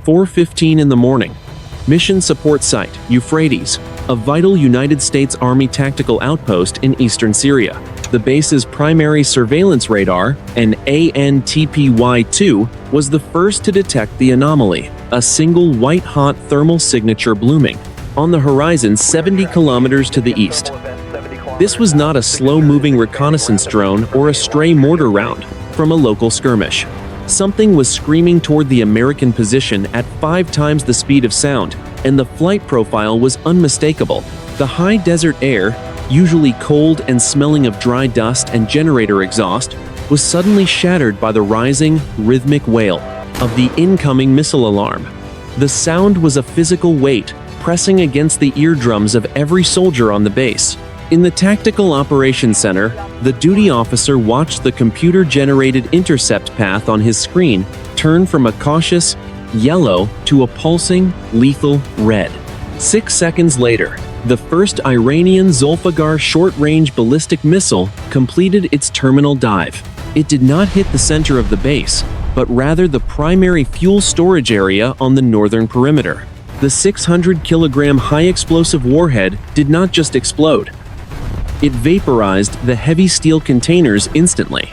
4:15 in the morning. Mission Support Site Euphrates, a vital United States Army tactical outpost in eastern Syria. The base's primary surveillance radar, an ANTPY-2, was the first to detect the anomaly, a single white-hot thermal signature blooming on the horizon 70 kilometers to the east. This was not a slow-moving reconnaissance drone or a stray mortar round from a local skirmish. Something was screaming toward the American position at 5 times the speed of sound, and the flight profile was unmistakable. The high desert air, usually cold and smelling of dry dust and generator exhaust, was suddenly shattered by the rising, rhythmic wail of the incoming missile alarm. The sound was a physical weight pressing against the eardrums of every soldier on the base. In the Tactical Operations Center, the duty officer watched the computer-generated intercept path on his screen turn from a cautious yellow to a pulsing, lethal red. 6 seconds later, the first Iranian Zolfaghar short-range ballistic missile completed its terminal dive. It did not hit the center of the base, but rather the primary fuel storage area on the northern perimeter. The 600-kilogram high-explosive warhead did not just explode. It vaporized the heavy steel containers instantly.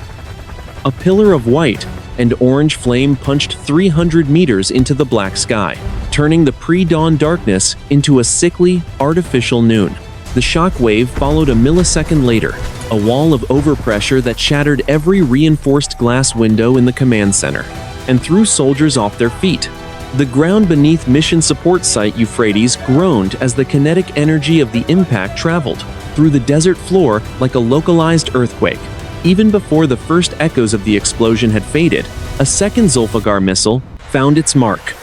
A pillar of white and orange flame punched 300 meters into the black sky, turning the pre-dawn darkness into a sickly, artificial noon. The shock wave followed a millisecond later, a wall of overpressure that shattered every reinforced glass window in the command center and threw soldiers off their feet. The ground beneath Mission Support Site Euphrates groaned as the kinetic energy of the impact traveled through the desert floor like a localized earthquake. Even before the first echoes of the explosion had faded, a second Zolfaghar missile found its mark.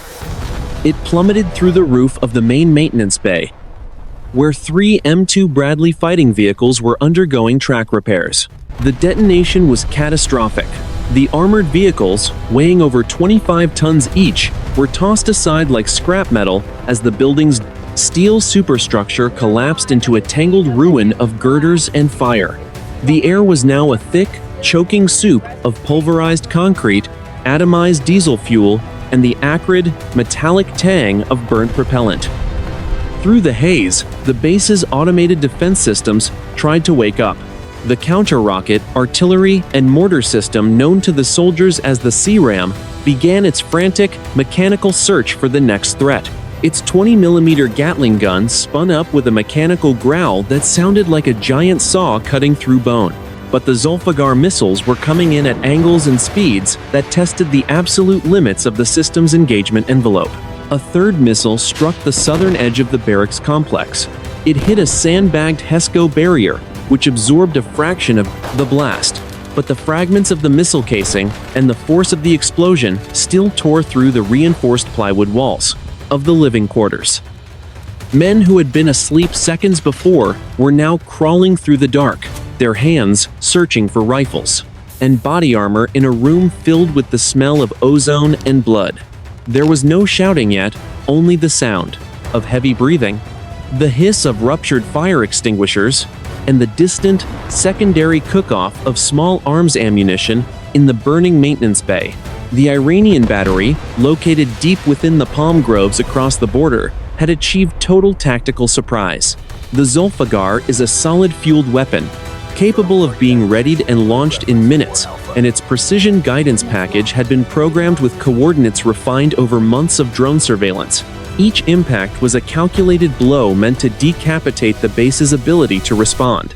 It plummeted through the roof of the main maintenance bay, where 3 M2 Bradley fighting vehicles were undergoing track repairs. The detonation was catastrophic. The armored vehicles, weighing over 25 tons each, were tossed aside like scrap metal as the building's steel superstructure collapsed into a tangled ruin of girders and fire. The air was now a thick, choking soup of pulverized concrete, atomized diesel fuel, and the acrid, metallic tang of burnt propellant. Through the haze, the base's automated defense systems tried to wake up. The counter-rocket, artillery, and mortar system known to the soldiers as the CRAM began its frantic, mechanical search for the next threat. Its 20mm Gatling gun spun up with a mechanical growl that sounded like a giant saw cutting through bone. But the Zolfaghar missiles were coming in at angles and speeds that tested the absolute limits of the system's engagement envelope. A third missile struck the southern edge of the barracks complex. It hit a sandbagged HESCO barrier, which absorbed a fraction of the blast. But the fragments of the missile casing and the force of the explosion still tore through the reinforced plywood walls of the living quarters. Men who had been asleep seconds before were now crawling through the dark, their hands searching for rifles and body armor in a room filled with the smell of ozone and blood. There was no shouting yet, only the sound of heavy breathing, the hiss of ruptured fire extinguishers, and the distant, secondary cook-off of small arms ammunition in the burning maintenance bay. The Iranian battery, located deep within the palm groves across the border, had achieved total tactical surprise. The Zolfaghar is a solid-fueled weapon, capable of being readied and launched in minutes, and its precision guidance package had been programmed with coordinates refined over months of drone surveillance. Each impact was a calculated blow meant to decapitate the base's ability to respond.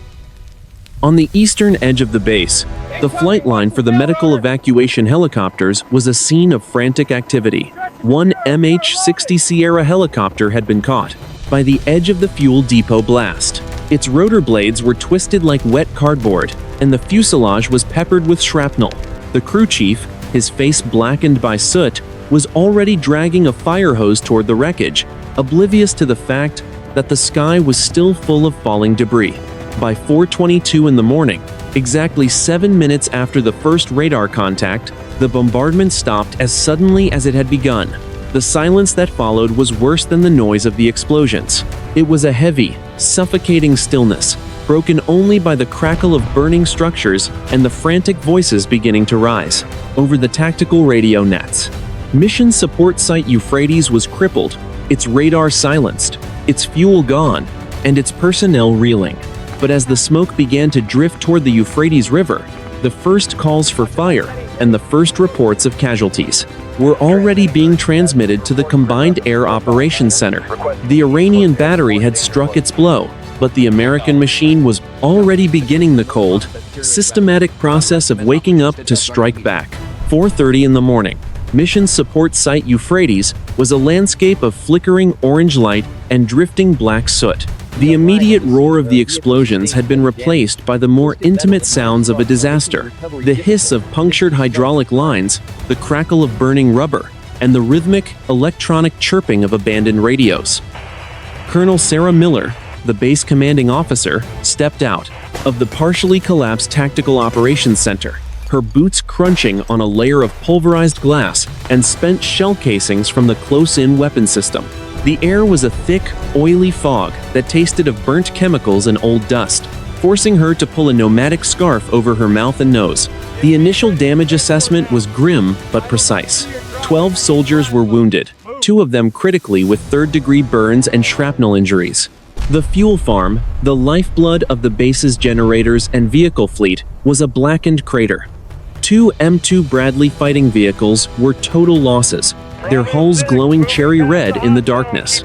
On the eastern edge of the base, the flight line for the medical evacuation helicopters was a scene of frantic activity. One MH-60 Sierra helicopter had been caught by the edge of the fuel depot blast. Its rotor blades were twisted like wet cardboard, and the fuselage was peppered with shrapnel. The crew chief, his face blackened by soot, was already dragging a fire hose toward the wreckage, oblivious to the fact that the sky was still full of falling debris. By 4:22 in the morning, exactly 7 minutes after the first radar contact, the bombardment stopped as suddenly as it had begun. The silence that followed was worse than the noise of the explosions. It was a heavy, suffocating stillness, broken only by the crackle of burning structures and the frantic voices beginning to rise over the tactical radio nets. Mission Support Site Euphrates was crippled, its radar silenced, its fuel gone, and its personnel reeling. But as the smoke began to drift toward the Euphrates River, the first calls for fire and the first reports of casualties were already being transmitted to the Combined Air Operations Center. The Iranian battery had struck its blow, but the American machine was already beginning the cold, systematic process of waking up to strike back. 4:30 in the morning. Mission Support Site Euphrates was a landscape of flickering orange light and drifting black soot. The immediate roar of the explosions had been replaced by the more intimate sounds of a disaster, the hiss of punctured hydraulic lines, the crackle of burning rubber, and the rhythmic, electronic chirping of abandoned radios. Colonel Sarah Miller, the base commanding officer, stepped out of the partially collapsed Tactical Operations Center, her boots crunching on a layer of pulverized glass and spent shell casings from the close-in weapon system. The air was a thick, oily fog that tasted of burnt chemicals and old dust, forcing her to pull a pneumatic scarf over her mouth and nose. The initial damage assessment was grim but precise. 12 soldiers were wounded, 2 of them critically with third-degree burns and shrapnel injuries. The fuel farm, the lifeblood of the base's generators and vehicle fleet, was a blackened crater. 2 M2 Bradley fighting vehicles were total losses, their hulls glowing cherry red in the darkness.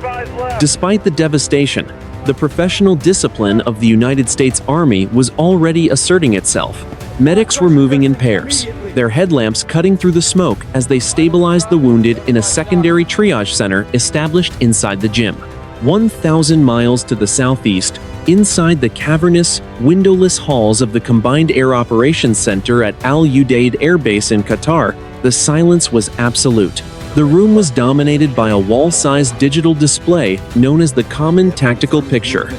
Despite the devastation, the professional discipline of the United States Army was already asserting itself. Medics were moving in pairs, their headlamps cutting through the smoke as they stabilized the wounded in a secondary triage center established inside the gym. 1,000 miles to the southeast, inside the cavernous, windowless halls of the Combined Air Operations Center at Al Udeid Air Base in Qatar, the silence was absolute. The room was dominated by a wall-sized digital display known as the Common Tactical Picture.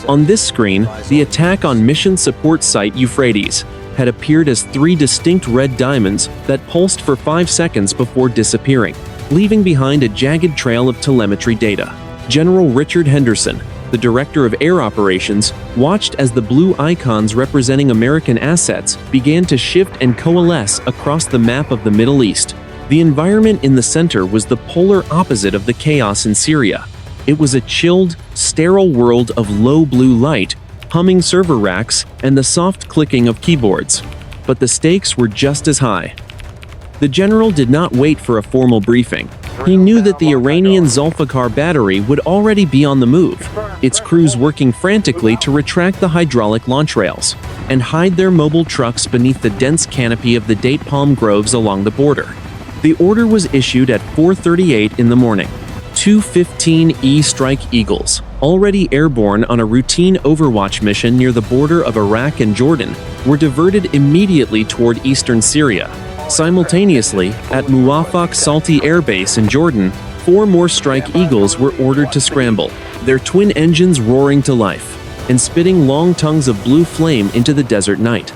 On this screen, the attack on Mission Support Site Euphrates had appeared as 3 distinct red diamonds that pulsed for 5 seconds before disappearing, leaving behind a jagged trail of telemetry data. General Richard Henderson, the Director of Air Operations, watched as the blue icons representing American assets began to shift and coalesce across the map of the Middle East. The environment in the center was the polar opposite of the chaos in Syria. It was a chilled, sterile world of low blue light, humming server racks, and the soft clicking of keyboards. But the stakes were just as high. The general did not wait for a formal briefing. He knew that the Iranian Zolfaghar battery would already be on the move, its crews working frantically to retract the hydraulic launch rails and hide their mobile trucks beneath the dense canopy of the date palm groves along the border. The order was issued at 4:38 in the morning. 2 15E Strike Eagles, already airborne on a routine overwatch mission near the border of Iraq and Jordan, were diverted immediately toward eastern Syria. Simultaneously, at Muwafaq Salti Air Base in Jordan, 4 more Strike Eagles were ordered to scramble, their twin engines roaring to life and spitting long tongues of blue flame into the desert night.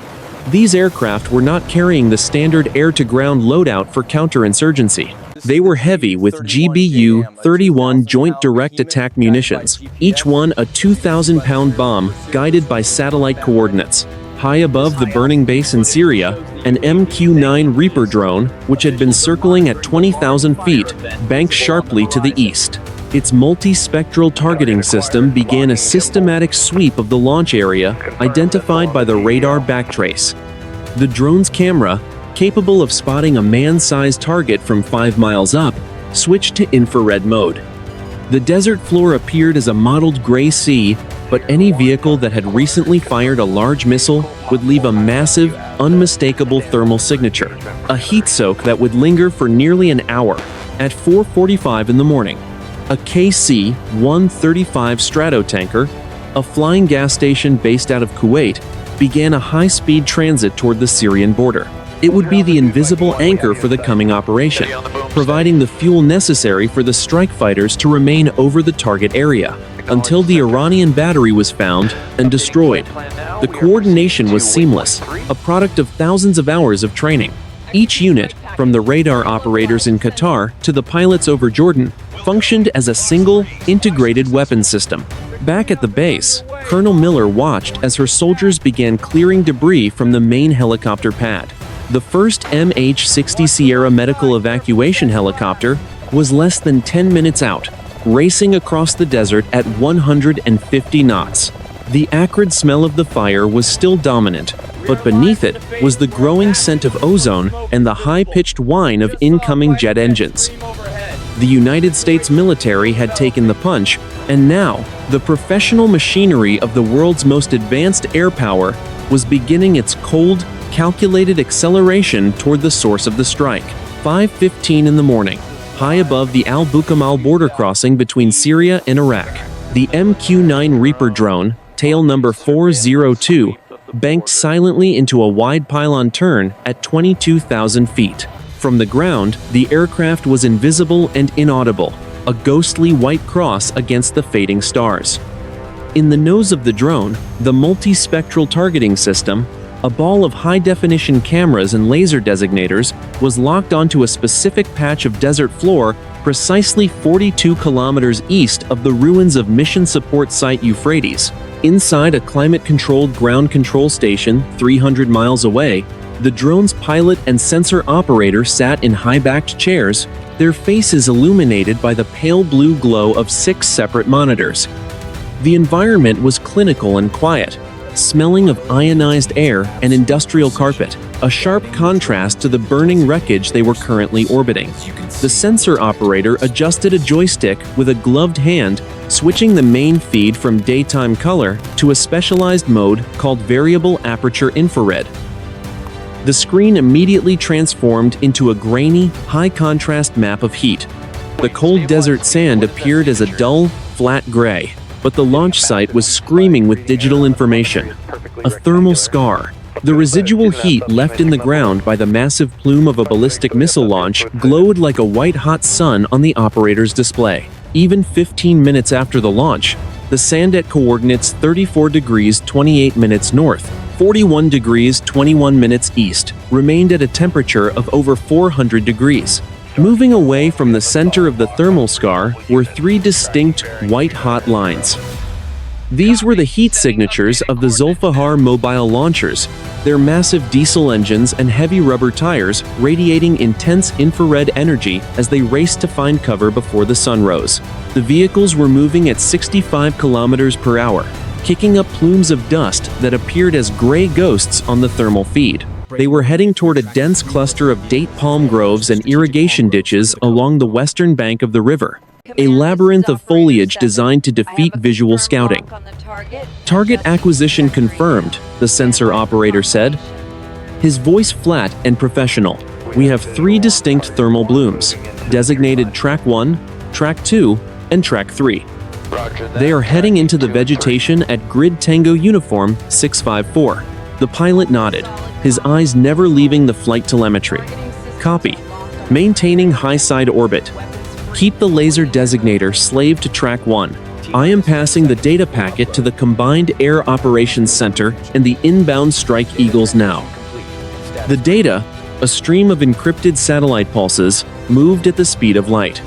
These aircraft were not carrying the standard air-to-ground loadout for counterinsurgency. They were heavy with GBU-31 Joint Direct Attack munitions, each one a 2,000-pound bomb guided by satellite coordinates. High above the burning base in Syria, an MQ-9 Reaper drone, which had been circling at 20,000 feet, banked sharply to the east. Its multi-spectral targeting system began a systematic sweep of the launch area, identified by the radar backtrace. The drone's camera, capable of spotting a man-sized target from 5 miles up, switched to infrared mode. The desert floor appeared as a mottled gray sea, but any vehicle that had recently fired a large missile would leave a massive, unmistakable thermal signature, a heat soak that would linger for nearly an hour. At 4:45 in the morning, a KC-135 Stratotanker, a flying gas station based out of Kuwait, began a high-speed transit toward the Syrian border. It would be the invisible anchor for the coming operation, providing the fuel necessary for the strike fighters to remain over the target area until the Iranian battery was found and destroyed. The coordination was seamless, a product of thousands of hours of training. Each unit, from the radar operators in Qatar to the pilots over Jordan, functioned as a single, integrated weapon system. Back at the base, Colonel Miller watched as her soldiers began clearing debris from the main helicopter pad. The first MH-60 Sierra medical evacuation helicopter was less than 10 minutes out, racing across the desert at 150 knots. The acrid smell of the fire was still dominant, but beneath it was the growing scent of ozone and the high-pitched whine of incoming jet engines. The United States military had taken the punch, and now, the professional machinery of the world's most advanced air power was beginning its cold, calculated acceleration toward the source of the strike. 5:15 in the morning, high above the Al-Bukamal border crossing between Syria and Iraq, the MQ-9 Reaper drone, tail number 402, banked silently into a wide pylon turn at 22,000 feet. From the ground, the aircraft was invisible and inaudible, a ghostly white cross against the fading stars. In the nose of the drone, the multispectral targeting system, a ball of high-definition cameras and laser designators, was locked onto a specific patch of desert floor precisely 42 kilometers east of the ruins of Mission Support Site Euphrates. Inside a climate-controlled ground control station 300 miles away, the drone's pilot and sensor operator sat in high-backed chairs, their faces illuminated by the pale blue glow of 6 separate monitors. The environment was clinical and quiet, smelling of ionized air and industrial carpet, a sharp contrast to the burning wreckage they were currently orbiting. The sensor operator adjusted a joystick with a gloved hand, switching the main feed from daytime color to a specialized mode called variable aperture infrared. The screen immediately transformed into a grainy, high-contrast map of heat. The cold desert sand appeared as a dull, flat gray, but the launch site was screaming with digital information. A thermal scar. The residual heat left in the ground by the massive plume of a ballistic missile launch glowed like a white-hot sun on the operator's display. Even 15 minutes after the launch, the sand at coordinates 34 degrees 28 minutes north, 41 degrees 21 minutes east, remained at a temperature of over 400 degrees. Moving away from the center of the thermal scar were 3 distinct white-hot lines. These were the heat signatures of the Zolfaghar mobile launchers, their massive diesel engines and heavy rubber tires radiating intense infrared energy as they raced to find cover before the sun rose. The vehicles were moving at 65 kilometers per hour, kicking up plumes of dust that appeared as gray ghosts on the thermal feed. They were heading toward a dense cluster of date palm groves and irrigation ditches along the western bank of the river, a labyrinth of foliage designed to defeat visual scouting. Target acquisition confirmed, the sensor operator said, his voice flat and professional. We have 3 distinct thermal blooms, designated Track 1, Track 2, and Track 3. They are heading into the vegetation at Grid Tango Uniform 654. The pilot nodded, his eyes never leaving the flight telemetry. Copy. Maintaining high side orbit. Keep the laser designator slave to Track 1. I am passing the data packet to the Combined Air Operations Center and the inbound Strike Eagles now. The data, a stream of encrypted satellite pulses, moved at the speed of light.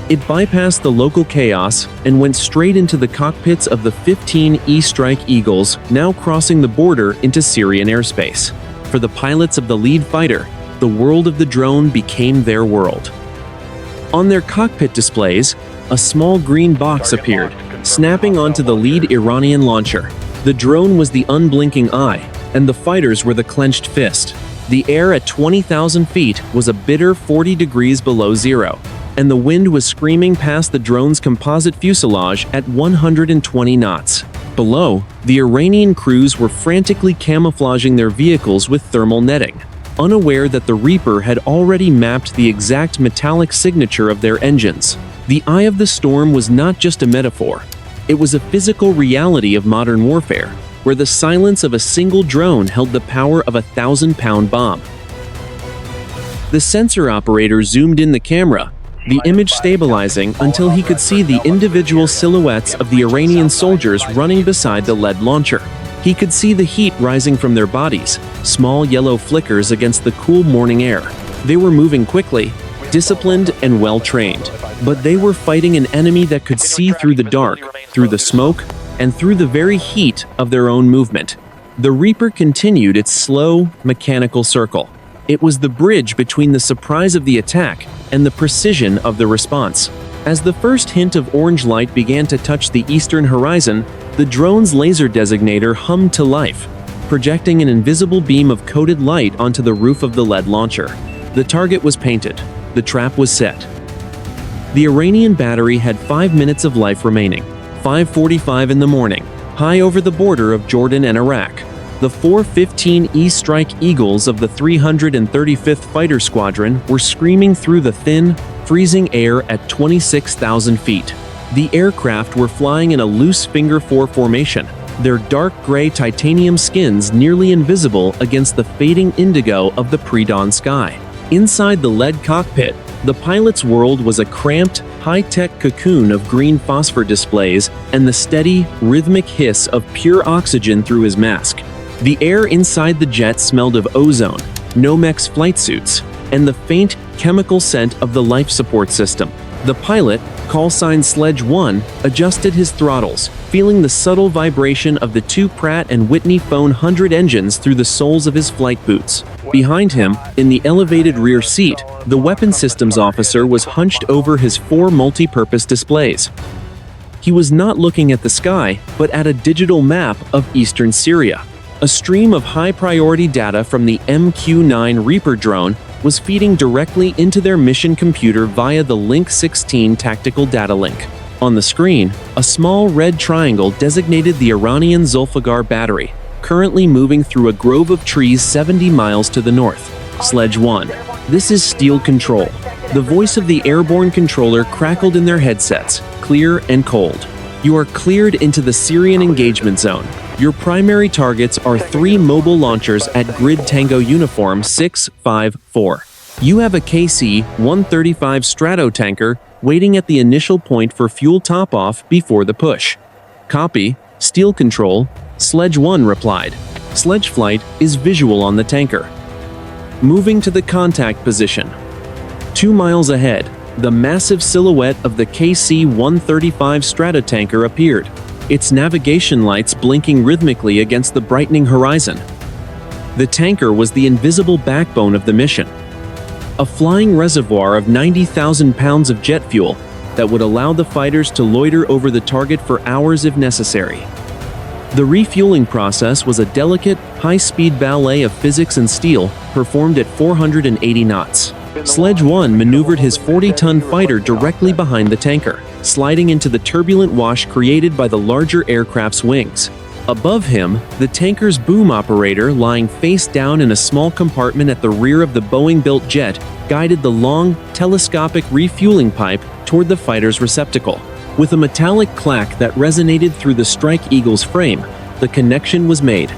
It bypassed the local chaos and went straight into the cockpits of the 15 E-Strike Eagles now crossing the border into Syrian airspace. For the pilots of the lead fighter, the world of the drone became their world. On their cockpit displays, a small green box appeared, snapping onto the lead Iranian launcher. The drone was the unblinking eye, and the fighters were the clenched fist. The air at 20,000 feet was a bitter 40 degrees below zero, and the wind was screaming past the drone's composite fuselage at 120 knots. Below, the Iranian crews were frantically camouflaging their vehicles with thermal netting, unaware that the Reaper had already mapped the exact metallic signature of their engines. The eye of the storm was not just a metaphor. It was a physical reality of modern warfare, where the silence of a single drone held the power of a 1,000-pound bomb. The sensor operator zoomed in the camera, the image stabilizing until he could see the individual silhouettes of the Iranian soldiers running beside the lead launcher. He could see the heat rising from their bodies, small yellow flickers against the cool morning air. They were moving quickly, disciplined and well-trained, but they were fighting an enemy that could see through the dark, through the smoke, and through the very heat of their own movement. The Reaper continued its slow, mechanical circle, It was the bridge between the surprise of the attack and the precision of the response. As the first hint of orange light began to touch the eastern horizon, the drone's laser designator hummed to life, projecting an invisible beam of coated light onto the roof of the lead launcher. The target was painted. The trap was set. The Iranian battery had 5 minutes of life remaining. 5:45 in the morning, high over the border of Jordan and Iraq. The 415E Strike Eagles of the 335th Fighter Squadron were screaming through the thin, freezing air at 26,000 feet. The aircraft were flying in a loose finger four formation, their dark gray titanium skins nearly invisible against the fading indigo of the pre-dawn sky. Inside the lead cockpit, the pilot's world was a cramped, high-tech cocoon of green phosphor displays and the steady, rhythmic hiss of pure oxygen through his mask. The air inside the jet smelled of ozone, Nomex flight suits, and the faint, chemical scent of the life support system. The pilot, callsign Sledge 1, adjusted his throttles, feeling the subtle vibration of the two Pratt & Whitney Phone 100 engines through the soles of his flight boots. Behind him, in the elevated rear seat, the weapons systems officer was hunched over his 4 multi-purpose displays. He was not looking at the sky, but at a digital map of eastern Syria. A stream of high-priority data from the MQ-9 Reaper drone was feeding directly into their mission computer via the Link 16 tactical data link. On the screen, a small red triangle designated the Iranian Zolfaghar battery, currently moving through a grove of trees 70 miles to the north. Sledge 1. This is Steel Control. The voice of the airborne controller crackled in their headsets, clear and cold. You are cleared into the Syrian engagement zone. Your primary targets are 3 mobile launchers at Grid Tango Uniform 654. You have a KC-135 Stratotanker waiting at the initial point for fuel top-off before the push. Copy, Steel Control, Sledge 1 replied. Sledge flight is visual on the tanker. Moving to the contact position. 2 miles ahead, the massive silhouette of the KC-135 Stratotanker appeared, its navigation lights blinking rhythmically against the brightening horizon. The tanker was the invisible backbone of the mission, a flying reservoir of 90,000 pounds of jet fuel that would allow the fighters to loiter over the target for hours if necessary. The refueling process was a delicate, high-speed ballet of physics and steel, performed at 480 knots. Sledge 1 maneuvered his 40-ton fighter directly behind the tanker, sliding into the turbulent wash created by the larger aircraft's wings. Above him, the tanker's boom operator, lying face down in a small compartment at the rear of the Boeing-built jet, guided the long, telescopic refueling pipe toward the fighter's receptacle. With a metallic clack that resonated through the Strike Eagle's frame, the connection was made.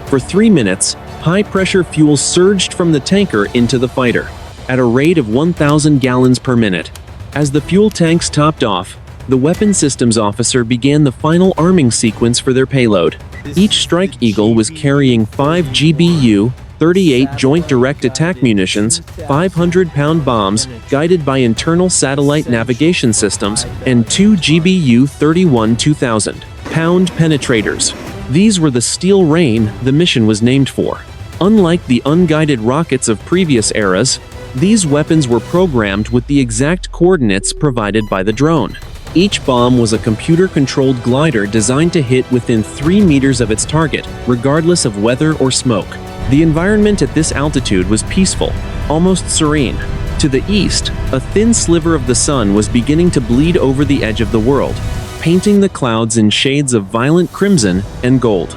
For 3 minutes, high-pressure fuel surged from the tanker into the fighter, at a rate of 1,000 gallons per minute. As the fuel tanks topped off, the weapons systems officer began the final arming sequence for their payload. Each Strike Eagle was carrying 5 GBU 38 Joint Direct Attack munitions, 500-pound bombs guided by internal satellite navigation systems, and 2 GBU 31 2,000-pound penetrators. These were the Steel Rain the mission was named for. Unlike the unguided rockets of previous eras, these weapons were programmed with the exact coordinates provided by the drone. Each bomb was a computer-controlled glider designed to hit within 3 meters of its target, regardless of weather or smoke. The environment at this altitude was peaceful, almost serene. To the east, a thin sliver of the sun was beginning to bleed over the edge of the world, painting the clouds in shades of violent crimson and gold.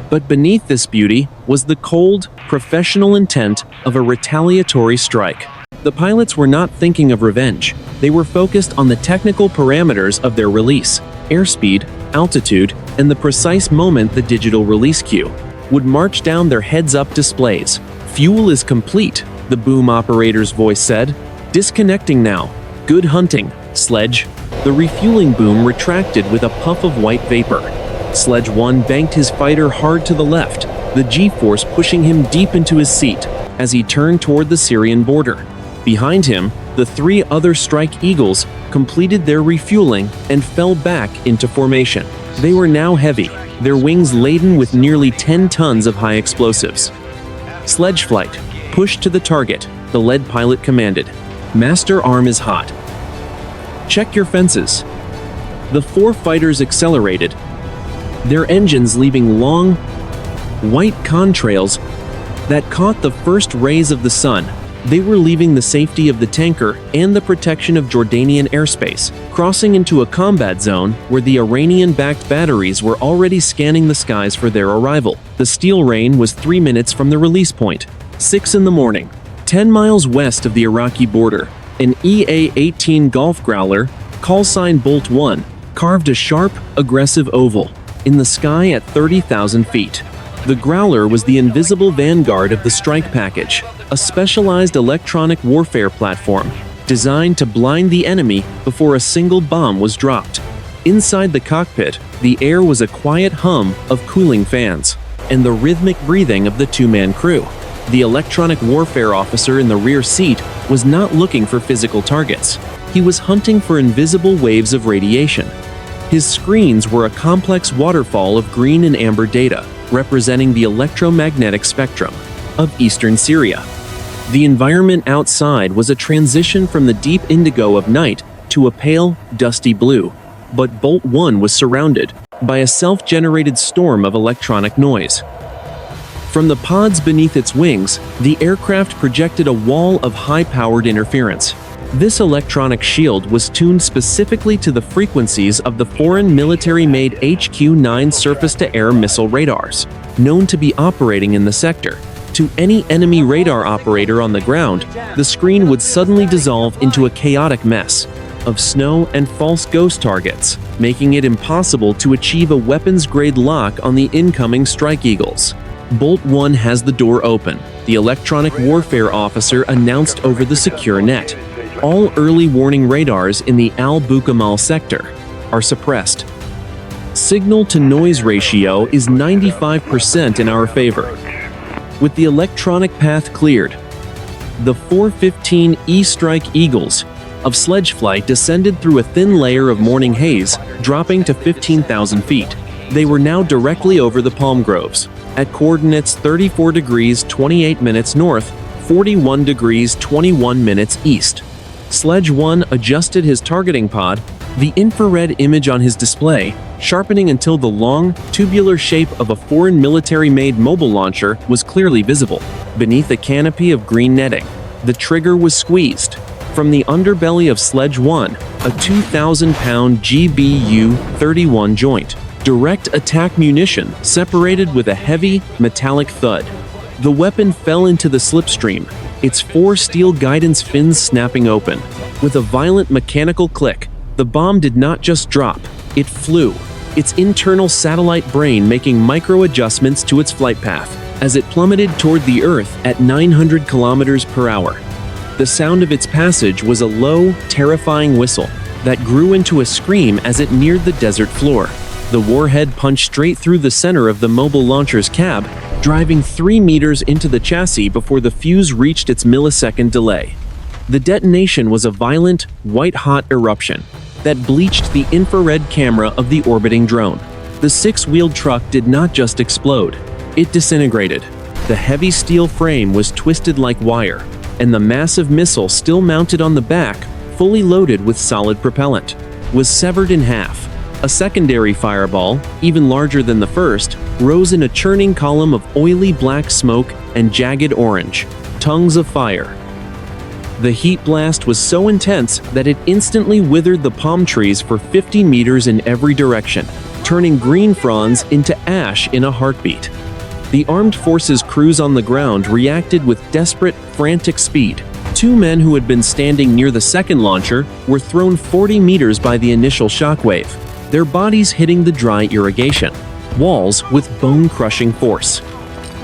But beneath this beauty was the cold, professional intent of a retaliatory strike. The pilots were not thinking of revenge. They were focused on the technical parameters of their release, airspeed, altitude, and the precise moment the digital release cue would march down their heads-up displays. Fuel is complete, the boom operator's voice said. Disconnecting now. Good hunting, Sledge. The refueling boom retracted with a puff of white vapor. Sledge 1 banked his fighter hard to the left, the G-force pushing him deep into his seat as he turned toward the Syrian border. Behind him, the 3 other Strike Eagles completed their refueling and fell back into formation. They were now heavy, their wings laden with nearly 10 tons of high explosives. Sledge flight. "Push to the target," the lead pilot commanded. "Master arm is hot. Check your fences." The 4 fighters accelerated, their engines leaving long, white contrails that caught the first rays of the sun. They were leaving the safety of the tanker and the protection of Jordanian airspace, crossing into a combat zone where the Iranian-backed batteries were already scanning the skies for their arrival. The steel rain was 3 minutes from the release point. 6 in the morning. 10 miles west of the Iraqi border, an EA-18 Golf Growler, call sign Bolt 1, carved a sharp, aggressive oval in the sky at 30,000 feet. The Growler was the invisible vanguard of the strike package, a specialized electronic warfare platform designed to blind the enemy before a single bomb was dropped. Inside the cockpit, the air was a quiet hum of cooling fans and the rhythmic breathing of the 2-man crew. The electronic warfare officer in the rear seat was not looking for physical targets. He was hunting for invisible waves of radiation. His screens were a complex waterfall of green and amber data, representing the electromagnetic spectrum of eastern Syria. The environment outside was a transition from the deep indigo of night to a pale, dusty blue, but Bolt 1 was surrounded by a self-generated storm of electronic noise. From the pods beneath its wings, the aircraft projected a wall of high-powered interference. This electronic shield was tuned specifically to the frequencies of the foreign military-made HQ-9 surface-to-air missile radars, known to be operating in the sector. To any enemy radar operator on the ground, the screen would suddenly dissolve into a chaotic mess of snow and false ghost targets, making it impossible to achieve a weapons-grade lock on the incoming Strike Eagles. Bolt 1 has the door open, the electronic warfare officer announced over the secure net. All early warning radars in the Al-Bukamal sector are suppressed. Signal-to-noise ratio is 95% in our favor. With the electronic path cleared, the 415E Strike Eagles of sledge flight descended through a thin layer of morning haze, dropping to 15,000 feet. They were now directly over the palm groves, at coordinates 34 degrees 28 minutes north, 41 degrees 21 minutes east. Sledge 1 adjusted his targeting pod, the infrared image on his display sharpening until the long, tubular shape of a foreign military-made mobile launcher was clearly visible. Beneath a canopy of green netting, the trigger was squeezed. From the underbelly of Sledge 1, a 2,000-pound GBU-31 joint, direct attack munition separated with a heavy, metallic thud. The weapon fell into the slipstream, its 4 steel guidance fins snapping open. With a violent mechanical click, the bomb did not just drop, it flew, its internal satellite brain making micro-adjustments to its flight path as it plummeted toward the Earth at 900 kilometers per hour. The sound of its passage was a low, terrifying whistle that grew into a scream as it neared the desert floor. The warhead punched straight through the center of the mobile launcher's cab, driving 3 meters into the chassis before the fuse reached its millisecond delay. The detonation was a violent, white-hot eruption that bleached the infrared camera of the orbiting drone. The 6-wheeled truck did not just explode, it disintegrated. The heavy steel frame was twisted like wire, and the massive missile still mounted on the back, fully loaded with solid propellant, was severed in half. A secondary fireball, even larger than the first, rose in a churning column of oily black smoke and jagged orange tongues of fire. The heat blast was so intense that it instantly withered the palm trees for 50 meters in every direction, turning green fronds into ash in a heartbeat. The armed forces crews on the ground reacted with desperate, frantic speed. 2 men who had been standing near the second launcher were thrown 40 meters by the initial shockwave, their bodies hitting the dry irrigation walls with bone-crushing force.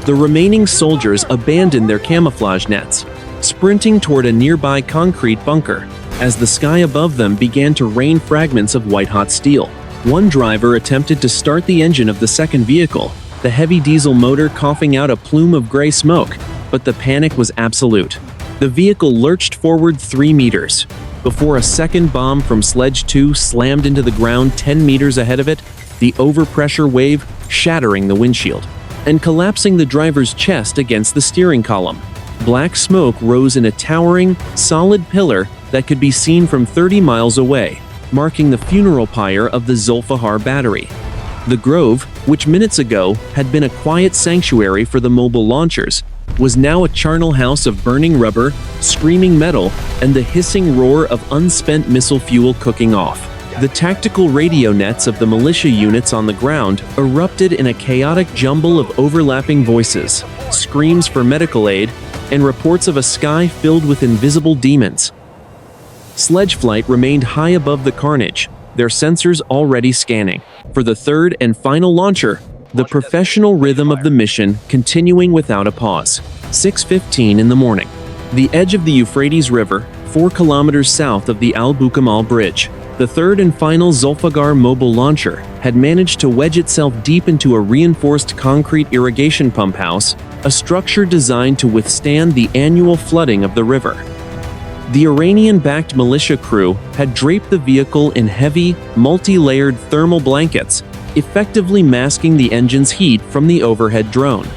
The remaining soldiers abandoned their camouflage nets, sprinting toward a nearby concrete bunker as the sky above them began to rain fragments of white-hot steel. One driver attempted to start the engine of the second vehicle, the heavy diesel motor coughing out a plume of gray smoke, but the panic was absolute. The vehicle lurched forward 3 meters before a second bomb from Sledge 2 slammed into the ground 10 meters ahead of it, the overpressure wave shattering the windshield and collapsing the driver's chest against the steering column. Black smoke rose in a towering, solid pillar that could be seen from 30 miles away, marking the funeral pyre of the Zolfaghar battery. The grove, which minutes ago had been a quiet sanctuary for the mobile launchers, was now a charnel house of burning rubber, screaming metal, and the hissing roar of unspent missile fuel cooking off. The tactical radio nets of the militia units on the ground erupted in a chaotic jumble of overlapping voices, screams for medical aid, and reports of a sky filled with invisible demons. Sledge flight remained high above the carnage, their sensors already scanning. For the third and final launcher, the professional rhythm of the mission continuing without a pause. 6:15 in the morning. The edge of the Euphrates River, 4 kilometers south of the Al-Bukamal Bridge, the third and final Zolfaghar mobile launcher had managed to wedge itself deep into a reinforced concrete irrigation pump house, a structure designed to withstand the annual flooding of the river. The Iranian-backed militia crew had draped the vehicle in heavy, multi-layered thermal blankets, effectively masking the engine's heat from the overhead drone.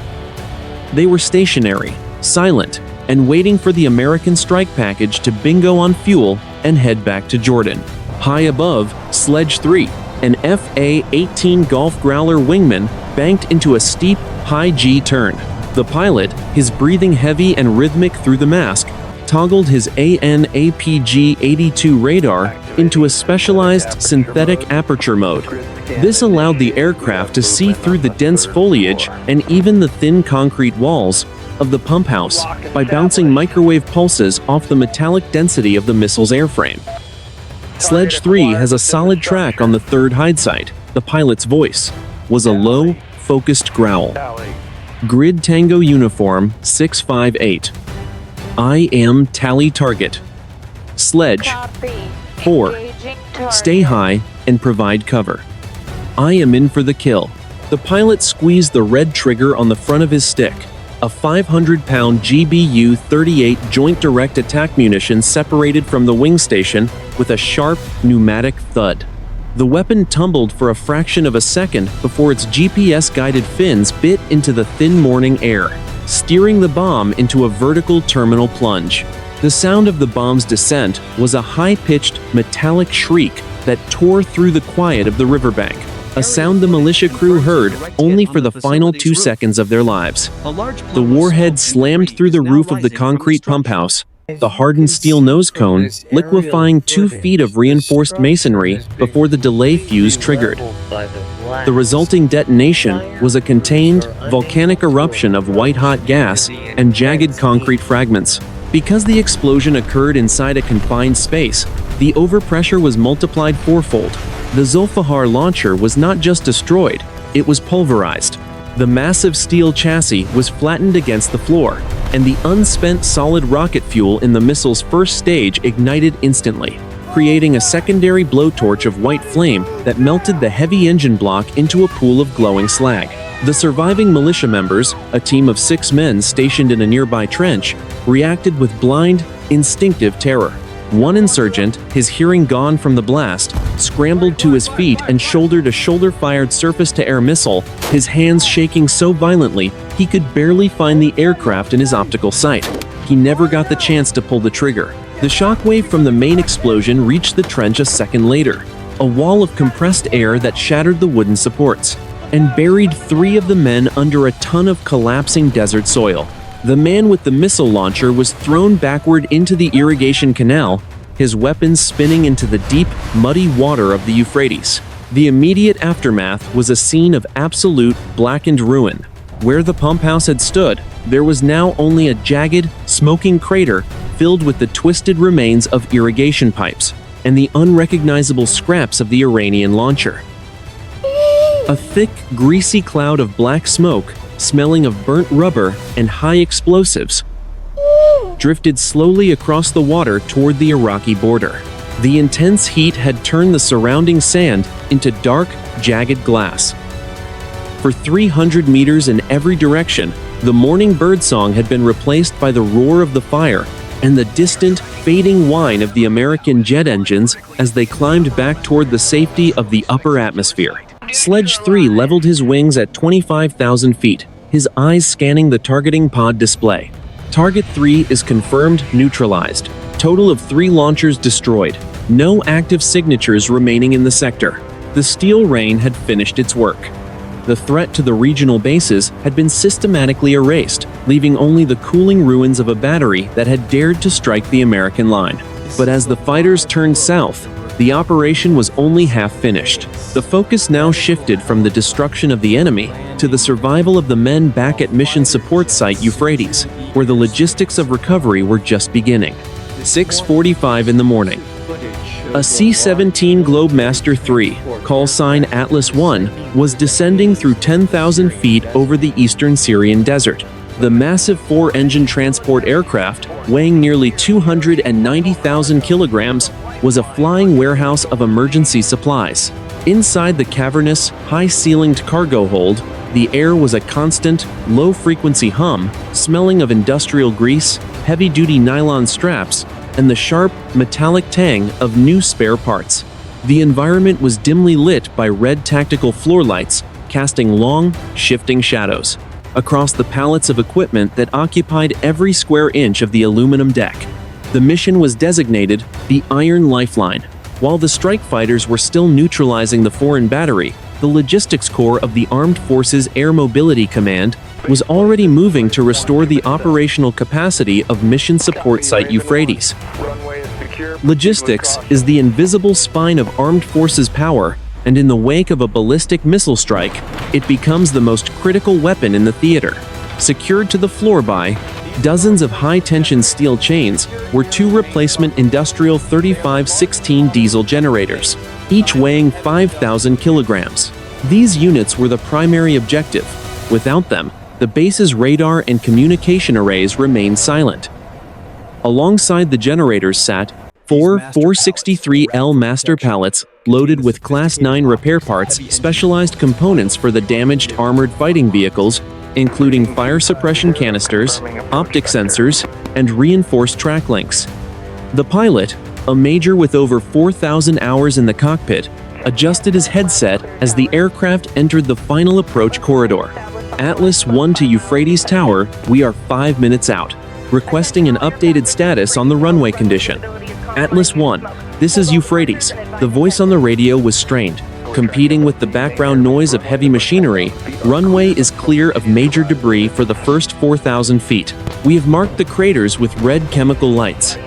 They were stationary, silent, and waiting for the American strike package to bingo on fuel and head back to Jordan. High above, Sledge 3, an FA-18 Golf Growler wingman, banked into a steep, high-G turn. The pilot, his breathing heavy and rhythmic through the mask, toggled his AN/APG-82 radar into a specialized synthetic aperture mode. This allowed the aircraft to see through the dense foliage and even the thin concrete walls of the pump house by bouncing microwave pulses off the metallic density of the missile's airframe. Sledge 3 has a solid track on the third hide site. The pilot's voice was a low, focused growl. Grid Tango Uniform 658. I am tally target. Sledge 4. Stay high and provide cover. I am in for the kill. The pilot squeezed the red trigger on the front of his stick. A 500-pound GBU-38 Joint Direct Attack munition separated from the wing station with a sharp, pneumatic thud. The weapon tumbled for a fraction of a second before its GPS-guided fins bit into the thin morning air, steering the bomb into a vertical terminal plunge. The sound of the bomb's descent was a high-pitched, metallic shriek that tore through the quiet of the riverbank, a sound the militia crew heard only for the final 2 seconds of their lives. The warhead slammed through the roof of the concrete pump house, the hardened steel nose cone liquefying 2 feet of reinforced masonry before the delay fuse triggered. The resulting detonation was a contained, volcanic eruption of white-hot gas and jagged concrete fragments. Because the explosion occurred inside a confined space, the overpressure was multiplied fourfold. The Zolfaghar launcher was not just destroyed, it was pulverized. The massive steel chassis was flattened against the floor, and the unspent solid rocket fuel in the missile's first stage ignited instantly, creating a secondary blowtorch of white flame that melted the heavy engine block into a pool of glowing slag. The surviving militia members, a team of 6 men stationed in a nearby trench, reacted with blind, instinctive terror. One insurgent, his hearing gone from the blast, scrambled to his feet and shouldered a shoulder-fired surface-to-air missile, his hands shaking so violently he could barely find the aircraft in his optical sight. He never got the chance to pull the trigger. The shockwave from the main explosion reached the trench a second later, a wall of compressed air that shattered the wooden supports and buried 3 of the men under a ton of collapsing desert soil. The man with the missile launcher was thrown backward into the irrigation canal, his weapons spinning into the deep, muddy water of the Euphrates. The immediate aftermath was a scene of absolute, blackened ruin. Where the pump house had stood, there was now only a jagged, smoking crater filled with the twisted remains of irrigation pipes and the unrecognizable scraps of the Iranian launcher. A thick, greasy cloud of black smoke, smelling of burnt rubber and high explosives, drifted slowly across the water toward the Iraqi border. The intense heat had turned the surrounding sand into dark, jagged glass. For 300 meters in every direction, the morning birdsong had been replaced by the roar of the fire and the distant, fading whine of the American jet engines as they climbed back toward the safety of the upper atmosphere. Sledge 3 leveled his wings at 25,000 feet, his eyes scanning the targeting pod display. Target 3 is confirmed neutralized. Total of 3 launchers destroyed. No active signatures remaining in the sector. The steel rain had finished its work. The threat to the regional bases had been systematically erased, leaving only the cooling ruins of a battery that had dared to strike the American line. But as the fighters turned south, the operation was only half finished. The focus now shifted from the destruction of the enemy to the survival of the men back at Mission Support Site Euphrates, where the logistics of recovery were just beginning. 6:45 in the morning. A C-17 Globemaster 3, call sign Atlas 1, was descending through 10,000 feet over the eastern Syrian desert. The massive 4-engine transport aircraft, weighing nearly 290,000 kilograms, was a flying warehouse of emergency supplies. Inside the cavernous, high-ceilinged cargo hold, the air was a constant, low-frequency hum, smelling of industrial grease, heavy-duty nylon straps, and the sharp, metallic tang of new spare parts. The environment was dimly lit by red tactical floor lights, casting long, shifting shadows across the pallets of equipment that occupied every square inch of the aluminum deck. The mission was designated the Iron Lifeline. While the strike fighters were still neutralizing the foreign battery, the logistics core of the Armed Forces Air Mobility Command was already moving to restore the operational capacity of Mission Support Site Euphrates. Logistics is the invisible spine of armed forces power, and in the wake of a ballistic missile strike, it becomes the most critical weapon in the theater. Secured to the floor by dozens of high-tension steel chains were 2 replacement industrial 3516 diesel generators, each weighing 5,000 kilograms. These units were the primary objective. Without them, the base's radar and communication arrays remained silent. Alongside the generators sat 4 463L master pallets loaded with Class 9 repair parts, specialized components for the damaged armored fighting vehicles, including fire suppression canisters, optic sensors, and reinforced track links. The pilot, a major with over 4,000 hours in the cockpit, adjusted his headset as the aircraft entered the final approach corridor. Atlas 1 to Euphrates Tower, we are 5 minutes out. Requesting an updated status on the runway condition. Atlas 1, this is Euphrates. The voice on the radio was strained. Competing with the background noise of heavy machinery, runway is clear of major debris for the first 4,000 feet. We have marked the craters with red chemical lights.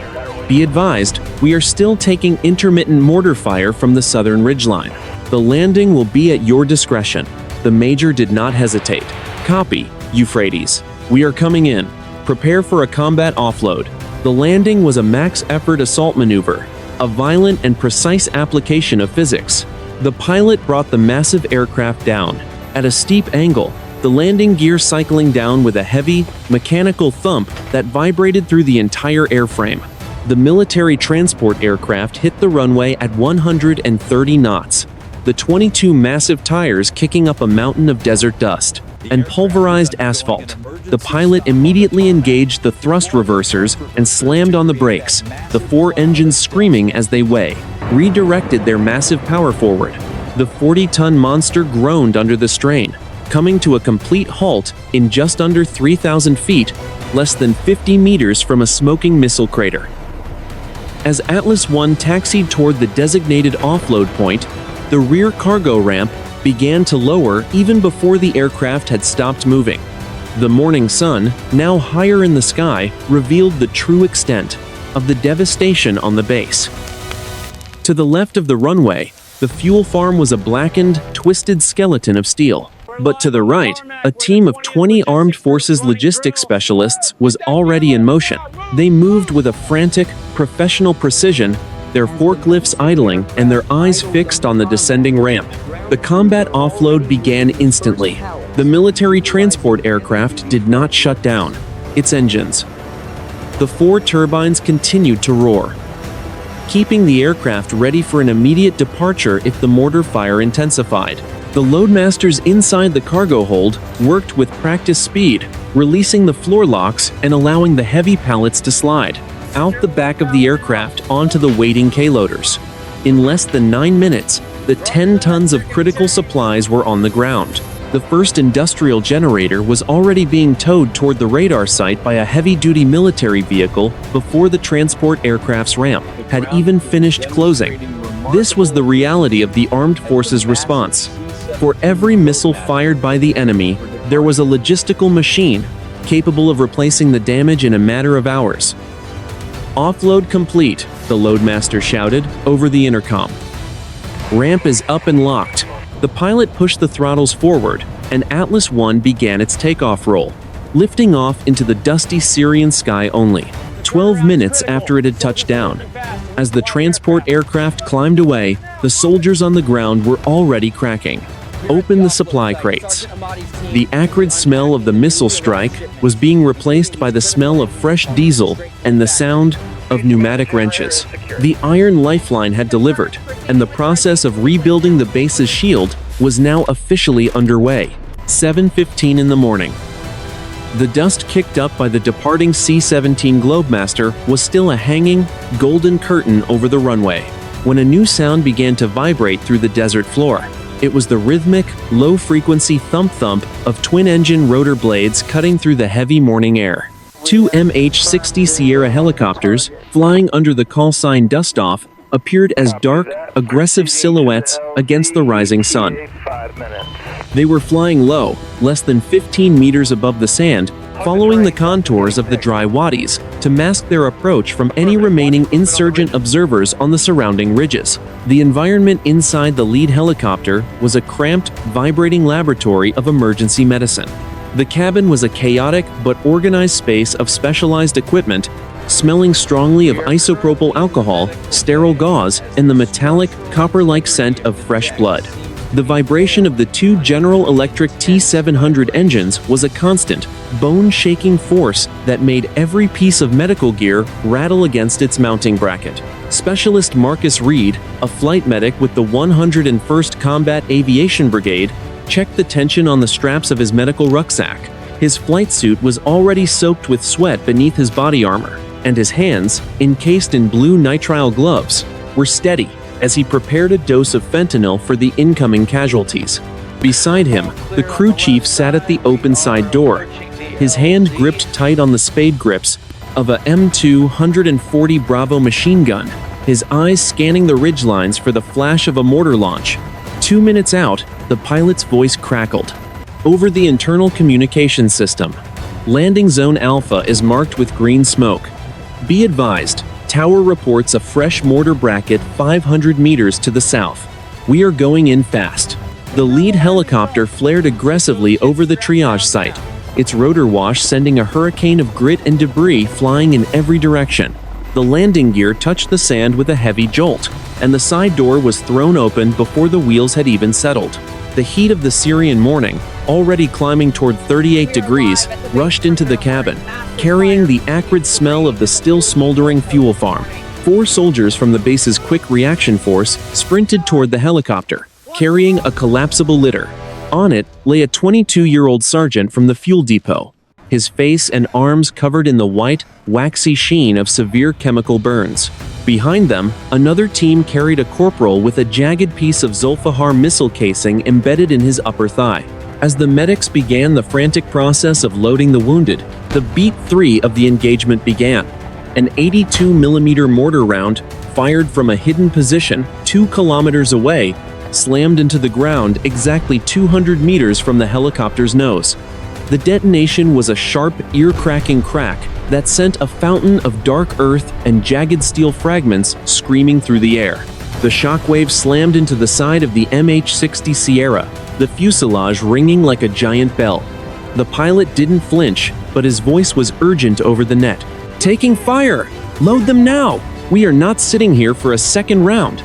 Be advised, we are still taking intermittent mortar fire from the southern ridgeline. The landing will be at your discretion. The major did not hesitate. Copy, Euphrates. We are coming in. Prepare for a combat offload. The landing was a max-effort assault maneuver, a violent and precise application of physics. The pilot brought the massive aircraft down. At a steep angle, the landing gear cycling down with a heavy, mechanical thump that vibrated through the entire airframe. The military transport aircraft hit the runway at 130 knots. The 22 massive tires kicking up a mountain of desert dust and pulverized asphalt. The pilot immediately engaged the thrust reversers and slammed on the brakes, the 4 engines screaming as they redirected their massive power forward. The 40-ton monster groaned under the strain, coming to a complete halt in just under 3,000 feet, less than 50 meters from a smoking missile crater. As Atlas 1 taxied toward the designated offload point, the rear cargo ramp began to lower even before the aircraft had stopped moving. The morning sun, now higher in the sky, revealed the true extent of the devastation on the base. To the left of the runway, the fuel farm was a blackened, twisted skeleton of steel. But to the right, a team of 20 armed forces logistics specialists was already in motion. They moved with a frantic, professional precision, their forklifts idling and their eyes fixed on the descending ramp. The combat offload began instantly. The military transport aircraft did not shut down its engines. The 4 turbines continued to roar, keeping the aircraft ready for an immediate departure if the mortar fire intensified. The loadmasters inside the cargo hold worked with practiced speed, releasing the floor locks and allowing the heavy pallets to slide out the back of the aircraft onto the waiting K-loaders. In less than 9 minutes, the 10 tons of critical supplies were on the ground. The first industrial generator was already being towed toward the radar site by a heavy-duty military vehicle before the transport aircraft's ramp had even finished closing. This was the reality of the armed forces' response. For every missile fired by the enemy, there was a logistical machine capable of replacing the damage in a matter of hours. "Offload complete," the loadmaster shouted over the intercom. "Ramp is up and locked." The pilot pushed the throttles forward, and Atlas I began its takeoff roll, lifting off into the dusty Syrian sky only 12 minutes after it had touched down. As the transport aircraft climbed away, the soldiers on the ground were already cracking open the supply crates. The acrid smell of the missile strike was being replaced by the smell of fresh diesel and the sound of pneumatic wrenches. The iron lifeline had delivered, and the process of rebuilding the base's shield was now officially underway. 7:15 in the morning. The dust kicked up by the departing C-17 Globemaster was still a hanging, golden curtain over the runway, when a new sound began to vibrate through the desert floor. It was the rhythmic, low-frequency thump-thump of twin-engine rotor blades cutting through the heavy morning air. Two MH-60 Sierra helicopters, flying under the call sign Dust-Off, appeared as dark, aggressive silhouettes against the rising sun. They were flying low, less than 15 meters above the sand, following the contours of the dry wadis to mask their approach from any remaining insurgent observers on the surrounding ridges. The environment inside the lead helicopter was a cramped, vibrating laboratory of emergency medicine. The cabin was a chaotic but organized space of specialized equipment, smelling strongly of isopropyl alcohol, sterile gauze, and the metallic, copper-like scent of fresh blood. The vibration of the two General Electric T700 engines was a constant, bone-shaking force that made every piece of medical gear rattle against its mounting bracket. Specialist Marcus Reed, a flight medic with the 101st Combat Aviation Brigade, checked the tension on the straps of his medical rucksack. His flight suit was already soaked with sweat beneath his body armor, and his hands, encased in blue nitrile gloves, were steady as he prepared a dose of fentanyl for the incoming casualties. Beside him, the crew chief sat at the open side door, his hand gripped tight on the spade grips of a M240 Bravo machine gun, his eyes scanning the ridgelines for the flash of a mortar launch. 2 minutes out, the pilot's voice crackled. Over the internal communication system, landing zone Alpha is marked with green smoke. Be advised, tower reports a fresh mortar bracket 500 meters to the south. We are going in fast. The lead helicopter flared aggressively over the triage site, its rotor wash sending a hurricane of grit and debris flying in every direction. The landing gear touched the sand with a heavy jolt, and the side door was thrown open before the wheels had even settled. The heat of the Syrian morning, already climbing toward 38 degrees, rushed into the cabin, carrying the acrid smell of the still smoldering fuel farm. 4 soldiers from the base's quick reaction force sprinted toward the helicopter, carrying a collapsible litter. On it lay a 22-year-old sergeant from the fuel depot, his face and arms covered in the white, waxy sheen of severe chemical burns. Behind them, another team carried a corporal with a jagged piece of Zolfaghar missile casing embedded in his upper thigh. As the medics began the frantic process of loading the wounded, the beat 3 of the engagement began. An 82mm mortar round, fired from a hidden position 2 kilometers away, slammed into the ground exactly 200 meters from the helicopter's nose. The detonation was a sharp, ear-cracking crack that sent a fountain of dark earth and jagged steel fragments screaming through the air. The shockwave slammed into the side of the MH-60 Sierra, the fuselage ringing like a giant bell. The pilot didn't flinch, but his voice was urgent over the net. "Taking fire! Load them now! We are not sitting here for a second round!"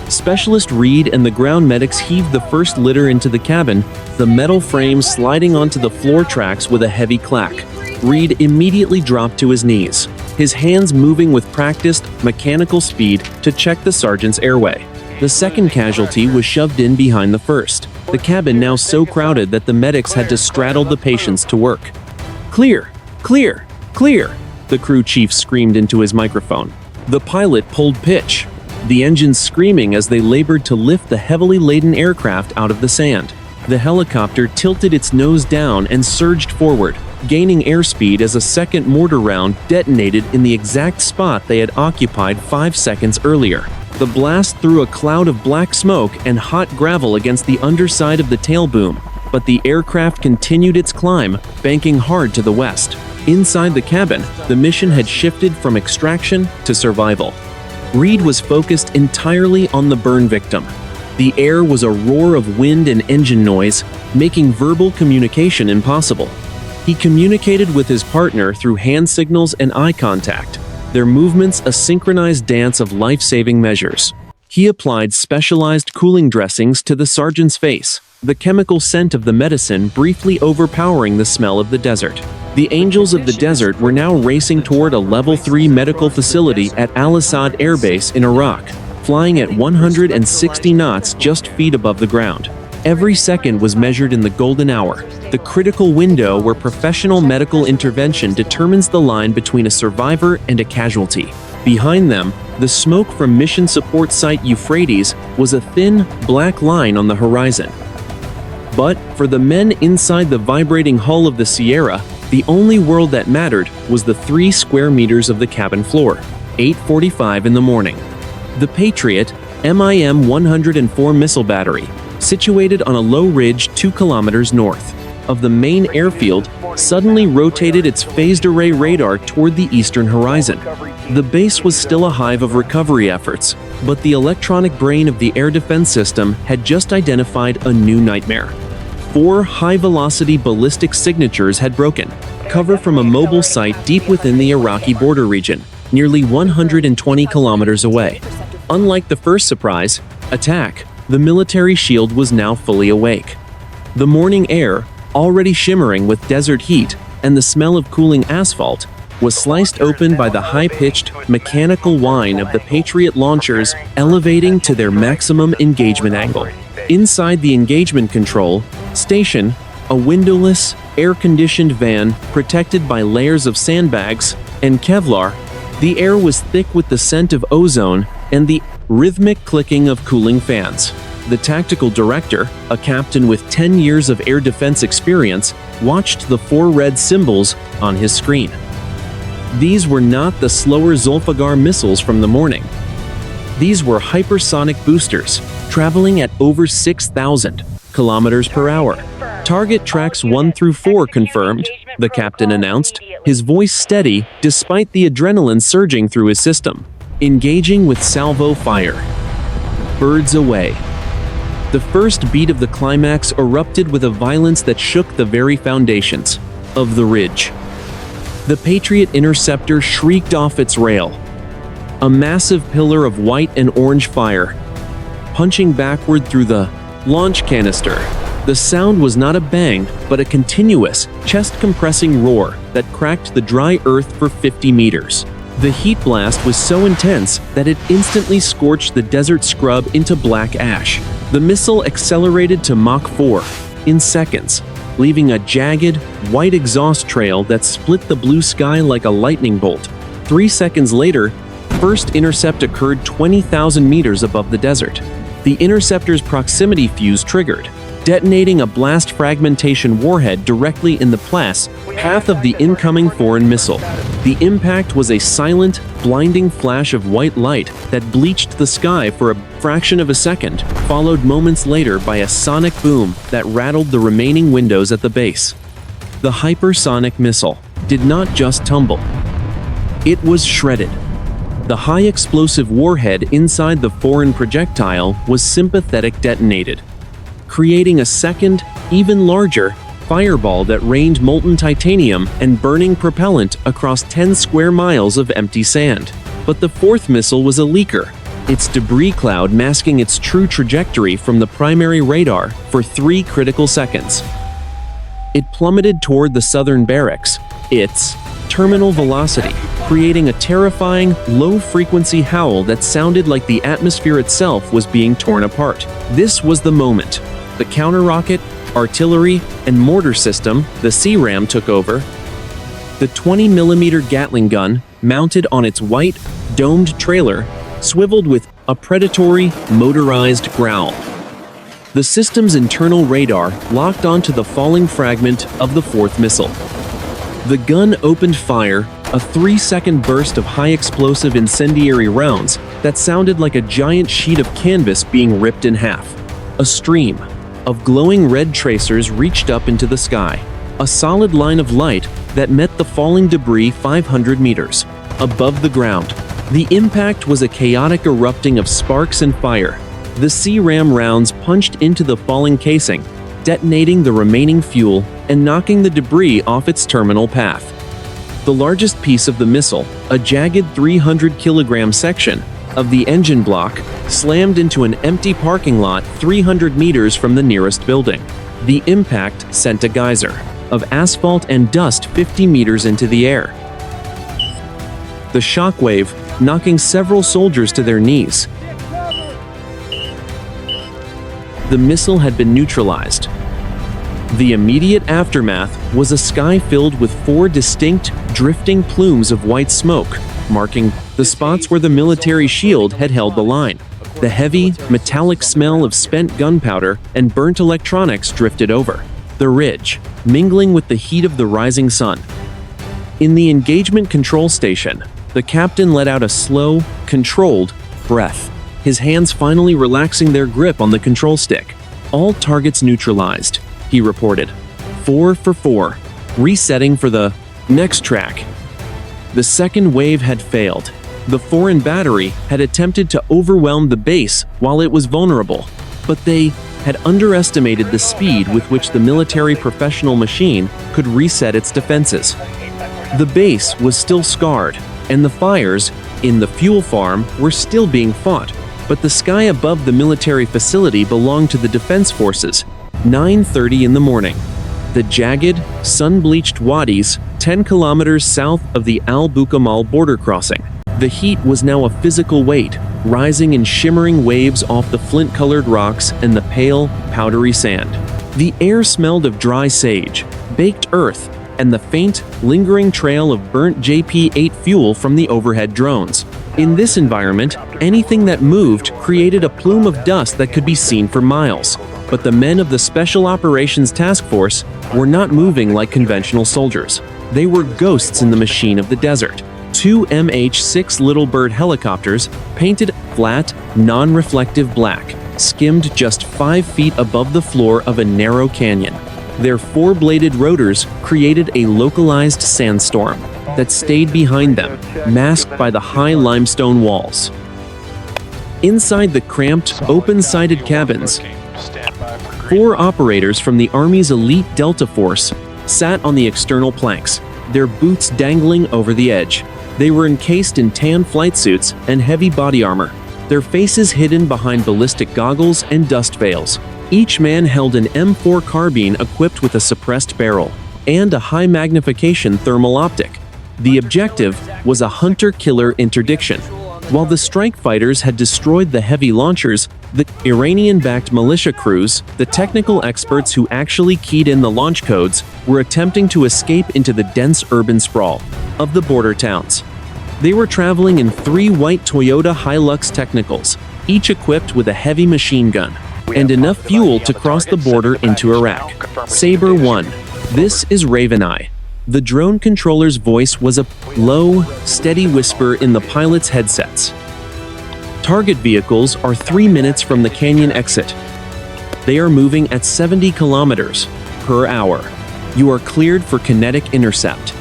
Specialist Reed and the ground medics heaved the first litter into the cabin, the metal frame sliding onto the floor tracks with a heavy clack. Reed immediately dropped to his knees, his hands moving with practiced, mechanical speed to check the sergeant's airway. The second casualty was shoved in behind the first, the cabin now so crowded that the medics had to straddle the patients to work. "Clear! Clear! Clear!" the crew chief screamed into his microphone. The pilot pulled pitch, the engines screaming as they labored to lift the heavily laden aircraft out of the sand. The helicopter tilted its nose down and surged forward, gaining airspeed as a second mortar round detonated in the exact spot they had occupied 5 seconds earlier. The blast threw a cloud of black smoke and hot gravel against the underside of the tail boom, but the aircraft continued its climb, banking hard to the west. Inside the cabin, the mission had shifted from extraction to survival. Reed was focused entirely on the burn victim. The air was a roar of wind and engine noise, making verbal communication impossible. He communicated with his partner through hand signals and eye contact, their movements a synchronized dance of life-saving measures. He applied specialized cooling dressings to the sergeant's face, the chemical scent of the medicine briefly overpowering the smell of the desert. The Angels of the Desert were now racing toward a Level 3 medical facility at Al-Assad Air Base in Iraq, flying at 160 knots just feet above the ground. Every second was measured in the golden hour, the critical window where professional medical intervention determines the line between a survivor and a casualty. Behind them, the smoke from Mission Support Site Euphrates was a thin, black line on the horizon. But, for the men inside the vibrating hull of the Sierra, the only world that mattered was the 3 square meters of the cabin floor. 8:45 in the morning. The Patriot, MIM-104 missile battery, situated on a low ridge 2 kilometers north of the main airfield, suddenly rotated its phased array radar toward the eastern horizon. The base was still a hive of recovery efforts, but the electronic brain of the air defense system had just identified a new nightmare. 4 high-velocity ballistic signatures had broken, cover from a mobile site deep within the Iraqi border region, nearly 120 kilometers away. Unlike the first surprise attack, the military shield was now fully awake. The morning air, already shimmering with desert heat and the smell of cooling asphalt, was sliced open by the high-pitched, mechanical whine of the Patriot launchers elevating to their maximum engagement angle. Inside the engagement control station, a windowless, air-conditioned van protected by layers of sandbags and Kevlar, the air was thick with the scent of ozone and the rhythmic clicking of cooling fans. The tactical director, a captain with 10 years of air defense experience, watched the 4 red symbols on his screen. These were not the slower Zolfaghar missiles from the morning. These were hypersonic boosters, traveling at over 6,000 kilometers per hour. Target tracks 1 through 4 confirmed, the captain announced, his voice steady despite the adrenaline surging through his system. Engaging with salvo fire. Birds away. The first beat of the climax erupted with a violence that shook the very foundations of the ridge. The Patriot interceptor shrieked off its rail, a massive pillar of white and orange fire, punching backward through the launch canister. The sound was not a bang, but a continuous, chest-compressing roar that cracked the dry earth for 50 meters. The heat blast was so intense that it instantly scorched the desert scrub into black ash. The missile accelerated to Mach 4 in seconds, leaving a jagged, white exhaust trail that split the blue sky like a lightning bolt. 3 seconds later, first intercept occurred 20,000 meters above the desert. The interceptor's proximity fuse triggered, detonating a blast fragmentation warhead directly in the path of the incoming foreign missile. The impact was a silent, blinding flash of white light that bleached the sky for a fraction of a second, followed moments later by a sonic boom that rattled the remaining windows at the base. The hypersonic missile did not just tumble. It was shredded. The high-explosive warhead inside the foreign projectile was sympathetic detonated, creating a second, even larger, fireball that rained molten titanium and burning propellant across 10 square miles of empty sand. But the fourth missile was a leaker, its debris cloud masking its true trajectory from the primary radar for 3 critical seconds. It plummeted toward the southern barracks, its terminal velocity, creating a terrifying, low-frequency howl that sounded like the atmosphere itself was being torn apart. This was the moment. The counter-rocket, artillery, and mortar system, the CRAM, took over. The 20mm Gatling gun, mounted on its white, domed trailer, swiveled with a predatory, motorized growl. The system's internal radar locked onto the falling fragment of the fourth missile. The gun opened fire, a 3-second burst of high-explosive incendiary rounds that sounded like a giant sheet of canvas being ripped in half. A stream of glowing red tracers reached up into the sky, a solid line of light that met the falling debris 500 meters above the ground. The impact was a chaotic erupting of sparks and fire. The C-RAM rounds punched into the falling casing, detonating the remaining fuel and knocking the debris off its terminal path. The largest piece of the missile, a jagged 300-kilogram section of the engine block, slammed into an empty parking lot 300 meters from the nearest building. The impact sent a geyser of asphalt and dust 50 meters into the air. The shockwave knocking several soldiers to their knees. The missile had been neutralized. The immediate aftermath was a sky filled with 4 distinct, drifting plumes of white smoke, marking the spots where the military shield had held the line. The heavy, metallic smell of spent gunpowder and burnt electronics drifted over the ridge, mingling with the heat of the rising sun. In the engagement control station, the captain let out a slow, controlled breath, his hands finally relaxing their grip on the control stick. "All targets neutralized," he reported. 4 for 4, resetting for the next track. The second wave had failed. The foreign battery had attempted to overwhelm the base while it was vulnerable, but they had underestimated the speed with which the military professional machine could reset its defenses. The base was still scarred, and the fires in the fuel farm were still being fought, but the sky above the military facility belonged to the defense forces. 9:30 in the morning. The jagged, sun-bleached wadis 10 kilometers south of the Al-Bukamal border crossing. The heat was now a physical weight, rising in shimmering waves off the flint-colored rocks and the pale, powdery sand. The air smelled of dry sage, baked earth, and the faint, lingering trail of burnt JP-8 fuel from the overhead drones. In this environment, anything that moved created a plume of dust that could be seen for miles. But the men of the Special Operations Task Force were not moving like conventional soldiers. They were ghosts in the machine of the desert. 2 MH-6 Little Bird helicopters, painted flat, non-reflective black, skimmed just 5 feet above the floor of a narrow canyon. Their 4-bladed rotors created a localized sandstorm that stayed behind them, masked by the high limestone walls. Inside the cramped, open-sided cabins, 4 operators from the Army's elite Delta Force sat on the external planks, their boots dangling over the edge. They were encased in tan flight suits and heavy body armor, their faces hidden behind ballistic goggles and dust veils. Each man held an M4 carbine equipped with a suppressed barrel and a high-magnification thermal optic. The objective was a hunter-killer interdiction. While the strike fighters had destroyed the heavy launchers, the Iranian-backed militia crews, the technical experts who actually keyed in the launch codes, were attempting to escape into the dense urban sprawl of the border towns. They were traveling in 3 white Toyota Hilux Technicals, each equipped with a heavy machine gun and enough fuel to cross the border into Iraq. Sabre 1. This is Raven Eye. The drone controller's voice was a low, steady whisper in the pilot's headsets. Target vehicles are 3 minutes from the canyon exit. They are moving at 70 kilometers per hour. You are cleared for kinetic intercept.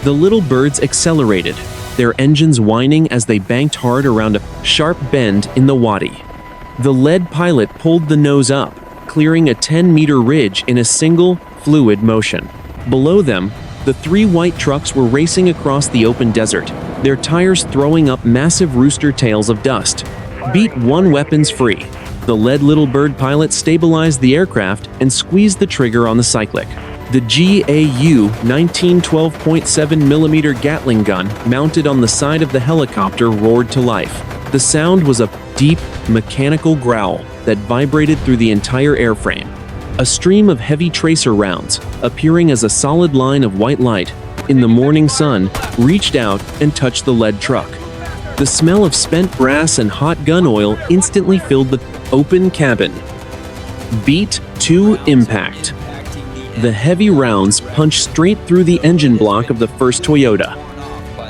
The little birds accelerated, their engines whining as they banked hard around a sharp bend in the wadi. The lead pilot pulled the nose up, clearing a 10-meter ridge in a single, fluid motion. Below them, the 3 white trucks were racing across the open desert, their tires throwing up massive rooster tails of dust. Beat 1 weapons free. The lead little bird pilot stabilized the aircraft and squeezed the trigger on the cyclic. The GAU 1912.7mm Gatling gun mounted on the side of the helicopter roared to life. The sound was a deep, mechanical growl that vibrated through the entire airframe. A stream of heavy tracer rounds, appearing as a solid line of white light in the morning sun, reached out and touched the lead truck. The smell of spent brass and hot gun oil instantly filled the open cabin. Beat to impact. The heavy rounds punched straight through the engine block of the first Toyota.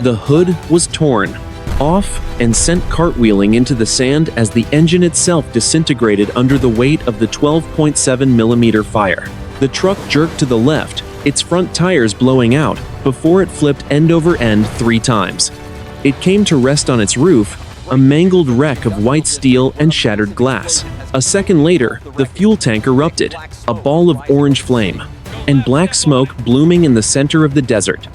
The hood was torn off and sent cartwheeling into the sand as the engine itself disintegrated under the weight of the 12.7mm fire. The truck jerked to the left, its front tires blowing out, before it flipped end over end 3 times. It came to rest on its roof, a mangled wreck of white steel and shattered glass. A second later, the fuel tank erupted, a ball of orange flame, and black smoke blooming in the center of the desert.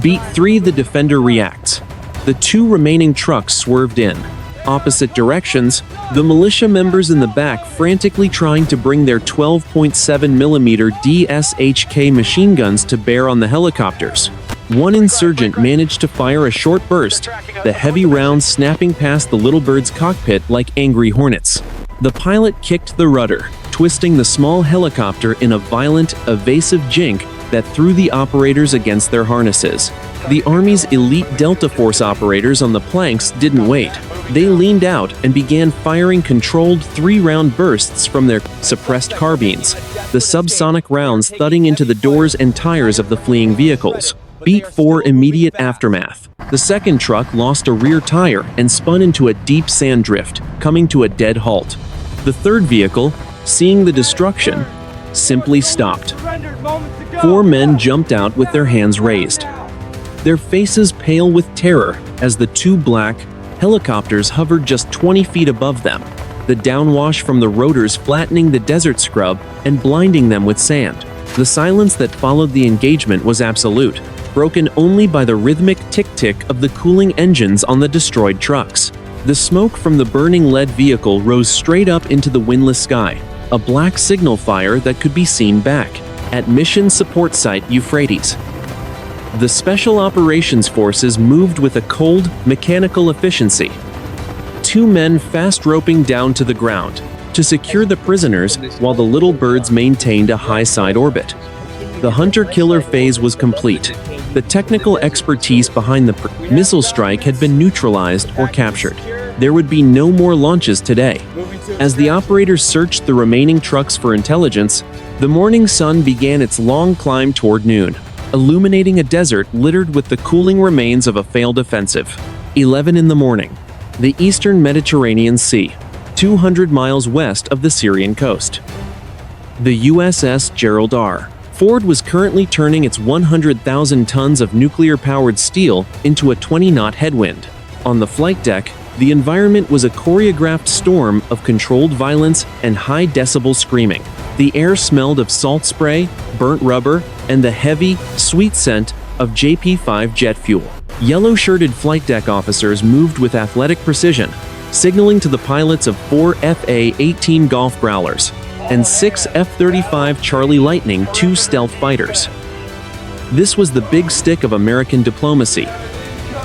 Beat 3. The Defender reacts. The 2 remaining trucks swerved in opposite directions, the militia members in the back frantically trying to bring their 12.7mm DSHK machine guns to bear on the helicopters. One insurgent managed to fire a short burst, the heavy rounds snapping past the little bird's cockpit like angry hornets. The pilot kicked the rudder, twisting the small helicopter in a violent, evasive jink that threw the operators against their harnesses. The Army's elite Delta Force operators on the planks didn't wait. They leaned out and began firing controlled 3-round bursts from their suppressed carbines, the subsonic rounds thudding into the doors and tires of the fleeing vehicles. Beat 4. Immediate aftermath. The second truck lost a rear tire and spun into a deep sand drift, coming to a dead halt. The third vehicle, seeing the destruction, simply stopped. 4 men jumped out with their hands raised, their faces pale with terror as the 2 black helicopters hovered just 20 feet above them, the downwash from the rotors flattening the desert scrub and blinding them with sand. The silence that followed the engagement was absolute, broken only by the rhythmic tick-tick of the cooling engines on the destroyed trucks. The smoke from the burning lead vehicle rose straight up into the windless sky, a black signal fire that could be seen back at Mission Support Site Euphrates. The Special Operations Forces moved with a cold, mechanical efficiency. 2 men fast roping down to the ground to secure the prisoners while the little birds maintained a high side orbit. The hunter-killer phase was complete. The technical expertise behind the missile strike had been neutralized or captured. There would be no more launches today. As the operators searched the remaining trucks for intelligence, the morning sun began its long climb toward noon, illuminating a desert littered with the cooling remains of a failed offensive. 11 in the morning. The eastern Mediterranean Sea, 200 miles west of the Syrian coast. The USS Gerald R. Ford was currently turning its 100,000 tons of nuclear-powered steel into a 20-knot headwind. On the flight deck, the environment was a choreographed storm of controlled violence and high-decibel screaming. The air smelled of salt spray, burnt rubber, and the heavy, sweet scent of JP-5 jet fuel. Yellow-shirted flight deck officers moved with athletic precision, signaling to the pilots of 4 FA-18 Golf Growlers and 6 F-35 Charlie Lightning II stealth fighters. This was the big stick of American diplomacy.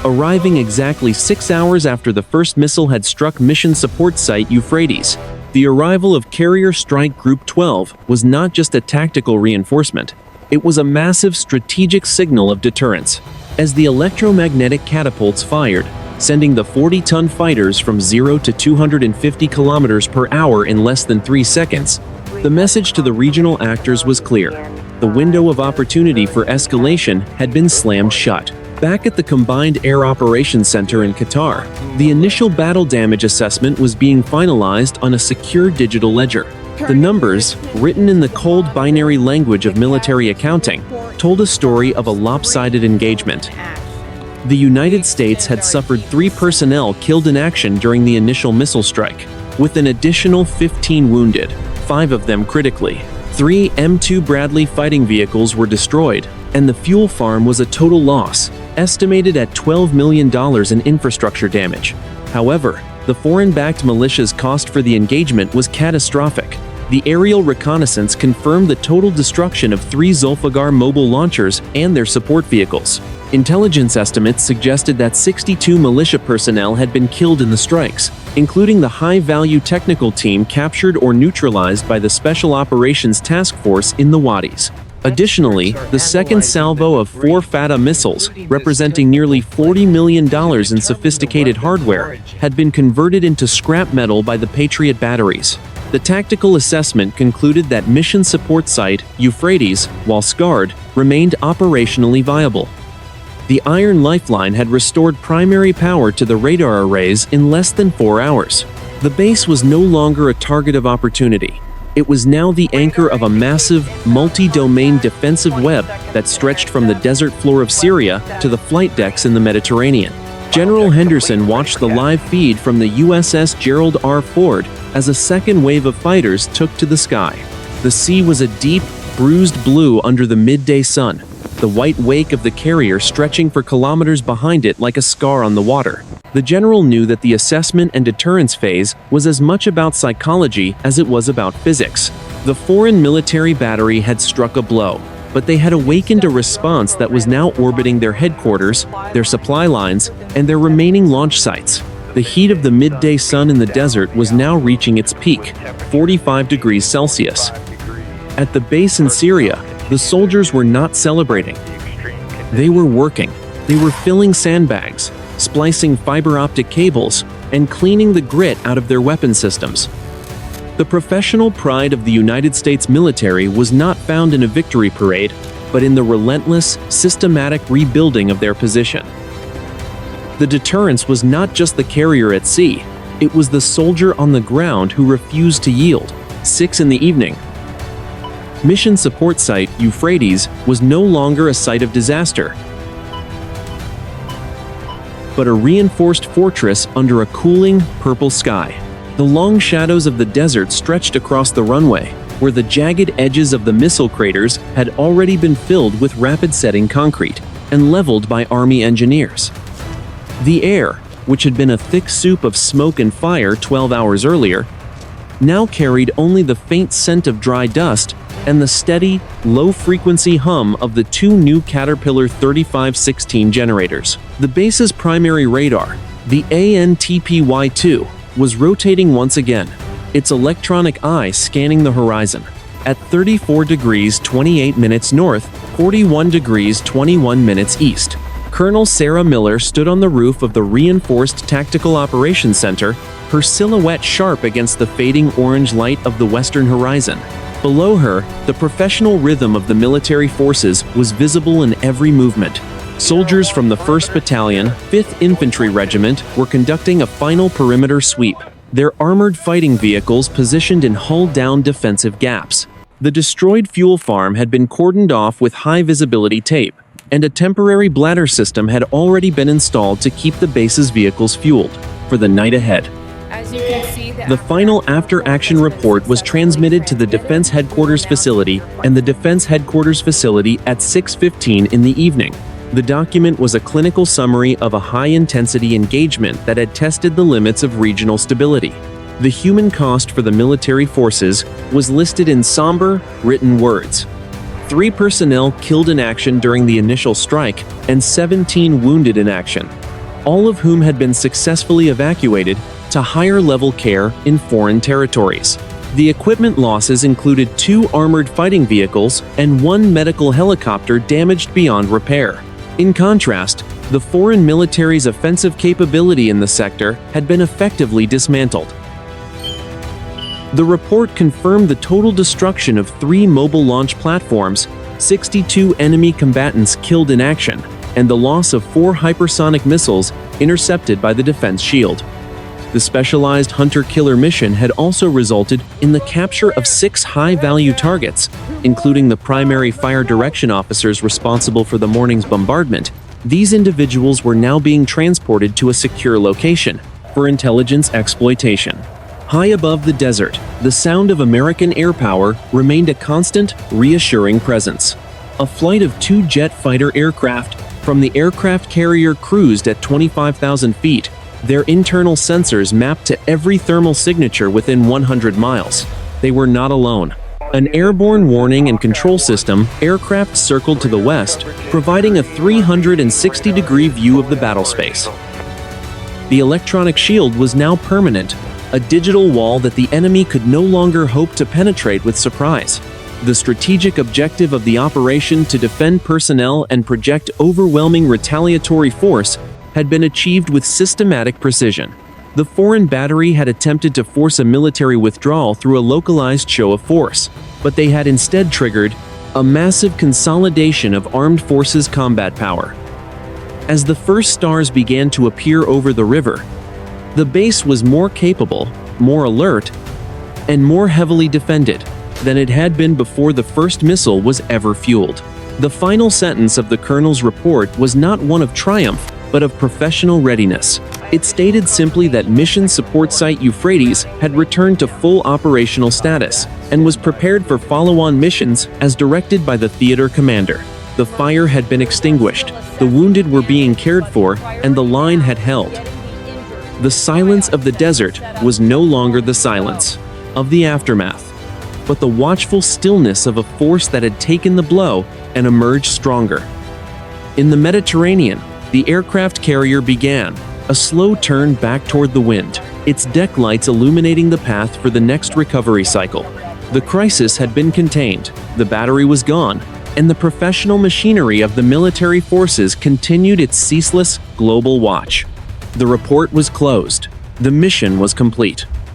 Arriving exactly 6 hours after the first missile had struck Mission Support Site Euphrates, the arrival of Carrier Strike Group 12 was not just a tactical reinforcement, it was a massive strategic signal of deterrence. As the electromagnetic catapults fired, sending the 40-ton fighters from 0 to 250 kilometers per hour in less than 3 seconds, the message to the regional actors was clear. The window of opportunity for escalation had been slammed shut. Back at the Combined Air Operations Center in Qatar, the initial battle damage assessment was being finalized on a secure digital ledger. The numbers, written in the cold binary language of military accounting, told a story of a lopsided engagement. The United States had suffered 3 personnel killed in action during the initial missile strike, with an additional 15 wounded, 5 of them critically. 3 M2 Bradley fighting vehicles were destroyed, and the fuel farm was a total loss, estimated at $12 million in infrastructure damage. However, the foreign-backed militia's cost for the engagement was catastrophic. The aerial reconnaissance confirmed the total destruction of 3 Zolfaghar mobile launchers and their support vehicles. Intelligence estimates suggested that 62 militia personnel had been killed in the strikes, including the high-value technical team captured or neutralized by the Special Operations Task Force in the Wadis. Additionally, the second salvo of 4 Fatah missiles, representing nearly $40 million in sophisticated hardware, had been converted into scrap metal by the Patriot batteries. The tactical assessment concluded that Mission Support Site Euphrates, while scarred, remained operationally viable. The iron lifeline had restored primary power to the radar arrays in less than 4 hours. The base was no longer a target of opportunity. It was now the anchor of a massive, multi-domain defensive web that stretched from the desert floor of Syria to the flight decks in the Mediterranean. General Henderson watched the live feed from the USS Gerald R. Ford as a second wave of fighters took to the sky. The sea was a deep, bruised blue under the midday sun, the white wake of the carrier stretching for kilometers behind it like a scar on the water. The general knew that the assessment and deterrence phase was as much about psychology as it was about physics. The foreign military battery had struck a blow, but they had awakened a response that was now orbiting their headquarters, their supply lines, and their remaining launch sites. The heat of the midday sun in the desert was now reaching its peak, 45 degrees Celsius. At the base in Syria, the soldiers were not celebrating. They were working. They were filling sandbags, splicing fiber optic cables, and cleaning the grit out of their weapon systems. The professional pride of the United States military was not found in a victory parade, but in the relentless, systematic rebuilding of their position. The deterrence was not just the carrier at sea, it was the soldier on the ground who refused to yield. 6 in the evening. Mission Support Site Euphrates was no longer a site of disaster, but a reinforced fortress under a cooling, purple sky. The long shadows of the desert stretched across the runway, where the jagged edges of the missile craters had already been filled with rapid-setting concrete and leveled by Army engineers. The air, which had been a thick soup of smoke and fire 12 hours earlier, now carried only the faint scent of dry dust and the steady, low-frequency hum of the 2 new Caterpillar 3516 generators. The base's primary radar, the ANTPY-2, was rotating once again, its electronic eye scanning the horizon. At 34 degrees 28 minutes north, 41 degrees 21 minutes east, Colonel Sarah Miller stood on the roof of the reinforced Tactical Operations Center, her silhouette sharp against the fading orange light of the western horizon. Below her, the professional rhythm of the military forces was visible in every movement. Soldiers from the 1st Battalion, 5th Infantry Regiment were conducting a final perimeter sweep, their armored fighting vehicles positioned in hull-down defensive gaps. The destroyed fuel farm had been cordoned off with high-visibility tape, and a temporary bladder system had already been installed to keep the base's vehicles fueled for the night ahead. As you can see, the final after-action report was transmitted to the Defense Headquarters facility and the Defense Headquarters facility at 6:15 in the evening. The document was a clinical summary of a high-intensity engagement that had tested the limits of regional stability. The human cost for the military forces was listed in somber, written words. 3 personnel killed in action during the initial strike and 17 wounded in action, all of whom had been successfully evacuated to higher-level care in foreign territories. The equipment losses included 2 armored fighting vehicles and 1 medical helicopter damaged beyond repair. In contrast, the foreign military's offensive capability in the sector had been effectively dismantled. The report confirmed the total destruction of 3 mobile launch platforms, 62 enemy combatants killed in action, and the loss of 4 hypersonic missiles intercepted by the defense shield. The specialized hunter-killer mission had also resulted in the capture of 6 high-value targets, including the primary fire direction officers responsible for the morning's bombardment. These individuals were now being transported to a secure location for intelligence exploitation. High above the desert, the sound of American air power remained a constant, reassuring presence. A flight of 2 jet fighter aircraft from the aircraft carrier cruised at 25,000 feet, their internal sensors mapped to every thermal signature within 100 miles. They were not alone. An airborne warning and control system, aircraft circled to the west, providing a 360-degree view of the battle space. The electronic shield was now permanent, a digital wall that the enemy could no longer hope to penetrate with surprise. The strategic objective of the operation to defend personnel and project overwhelming retaliatory force had been achieved with systematic precision. The foreign battery had attempted to force a military withdrawal through a localized show of force, but they had instead triggered a massive consolidation of armed forces combat power. As the first stars began to appear over the river, the base was more capable, more alert, and more heavily defended than it had been before the first missile was ever fueled. The final sentence of the colonel's report was not one of triumph, but of professional readiness. It stated simply that Mission Support Site Euphrates had returned to full operational status and was prepared for follow-on missions as directed by the theater commander. The fire had been extinguished, the wounded were being cared for, and the line had held. The silence of the desert was no longer the silence of the aftermath, but the watchful stillness of a force that had taken the blow and emerged stronger. In the Mediterranean, the aircraft carrier began a slow turn back toward the wind, its deck lights illuminating the path for the next recovery cycle. The crisis had been contained, the battery was gone, and the professional machinery of the military forces continued its ceaseless global watch. The report was closed. The mission was complete.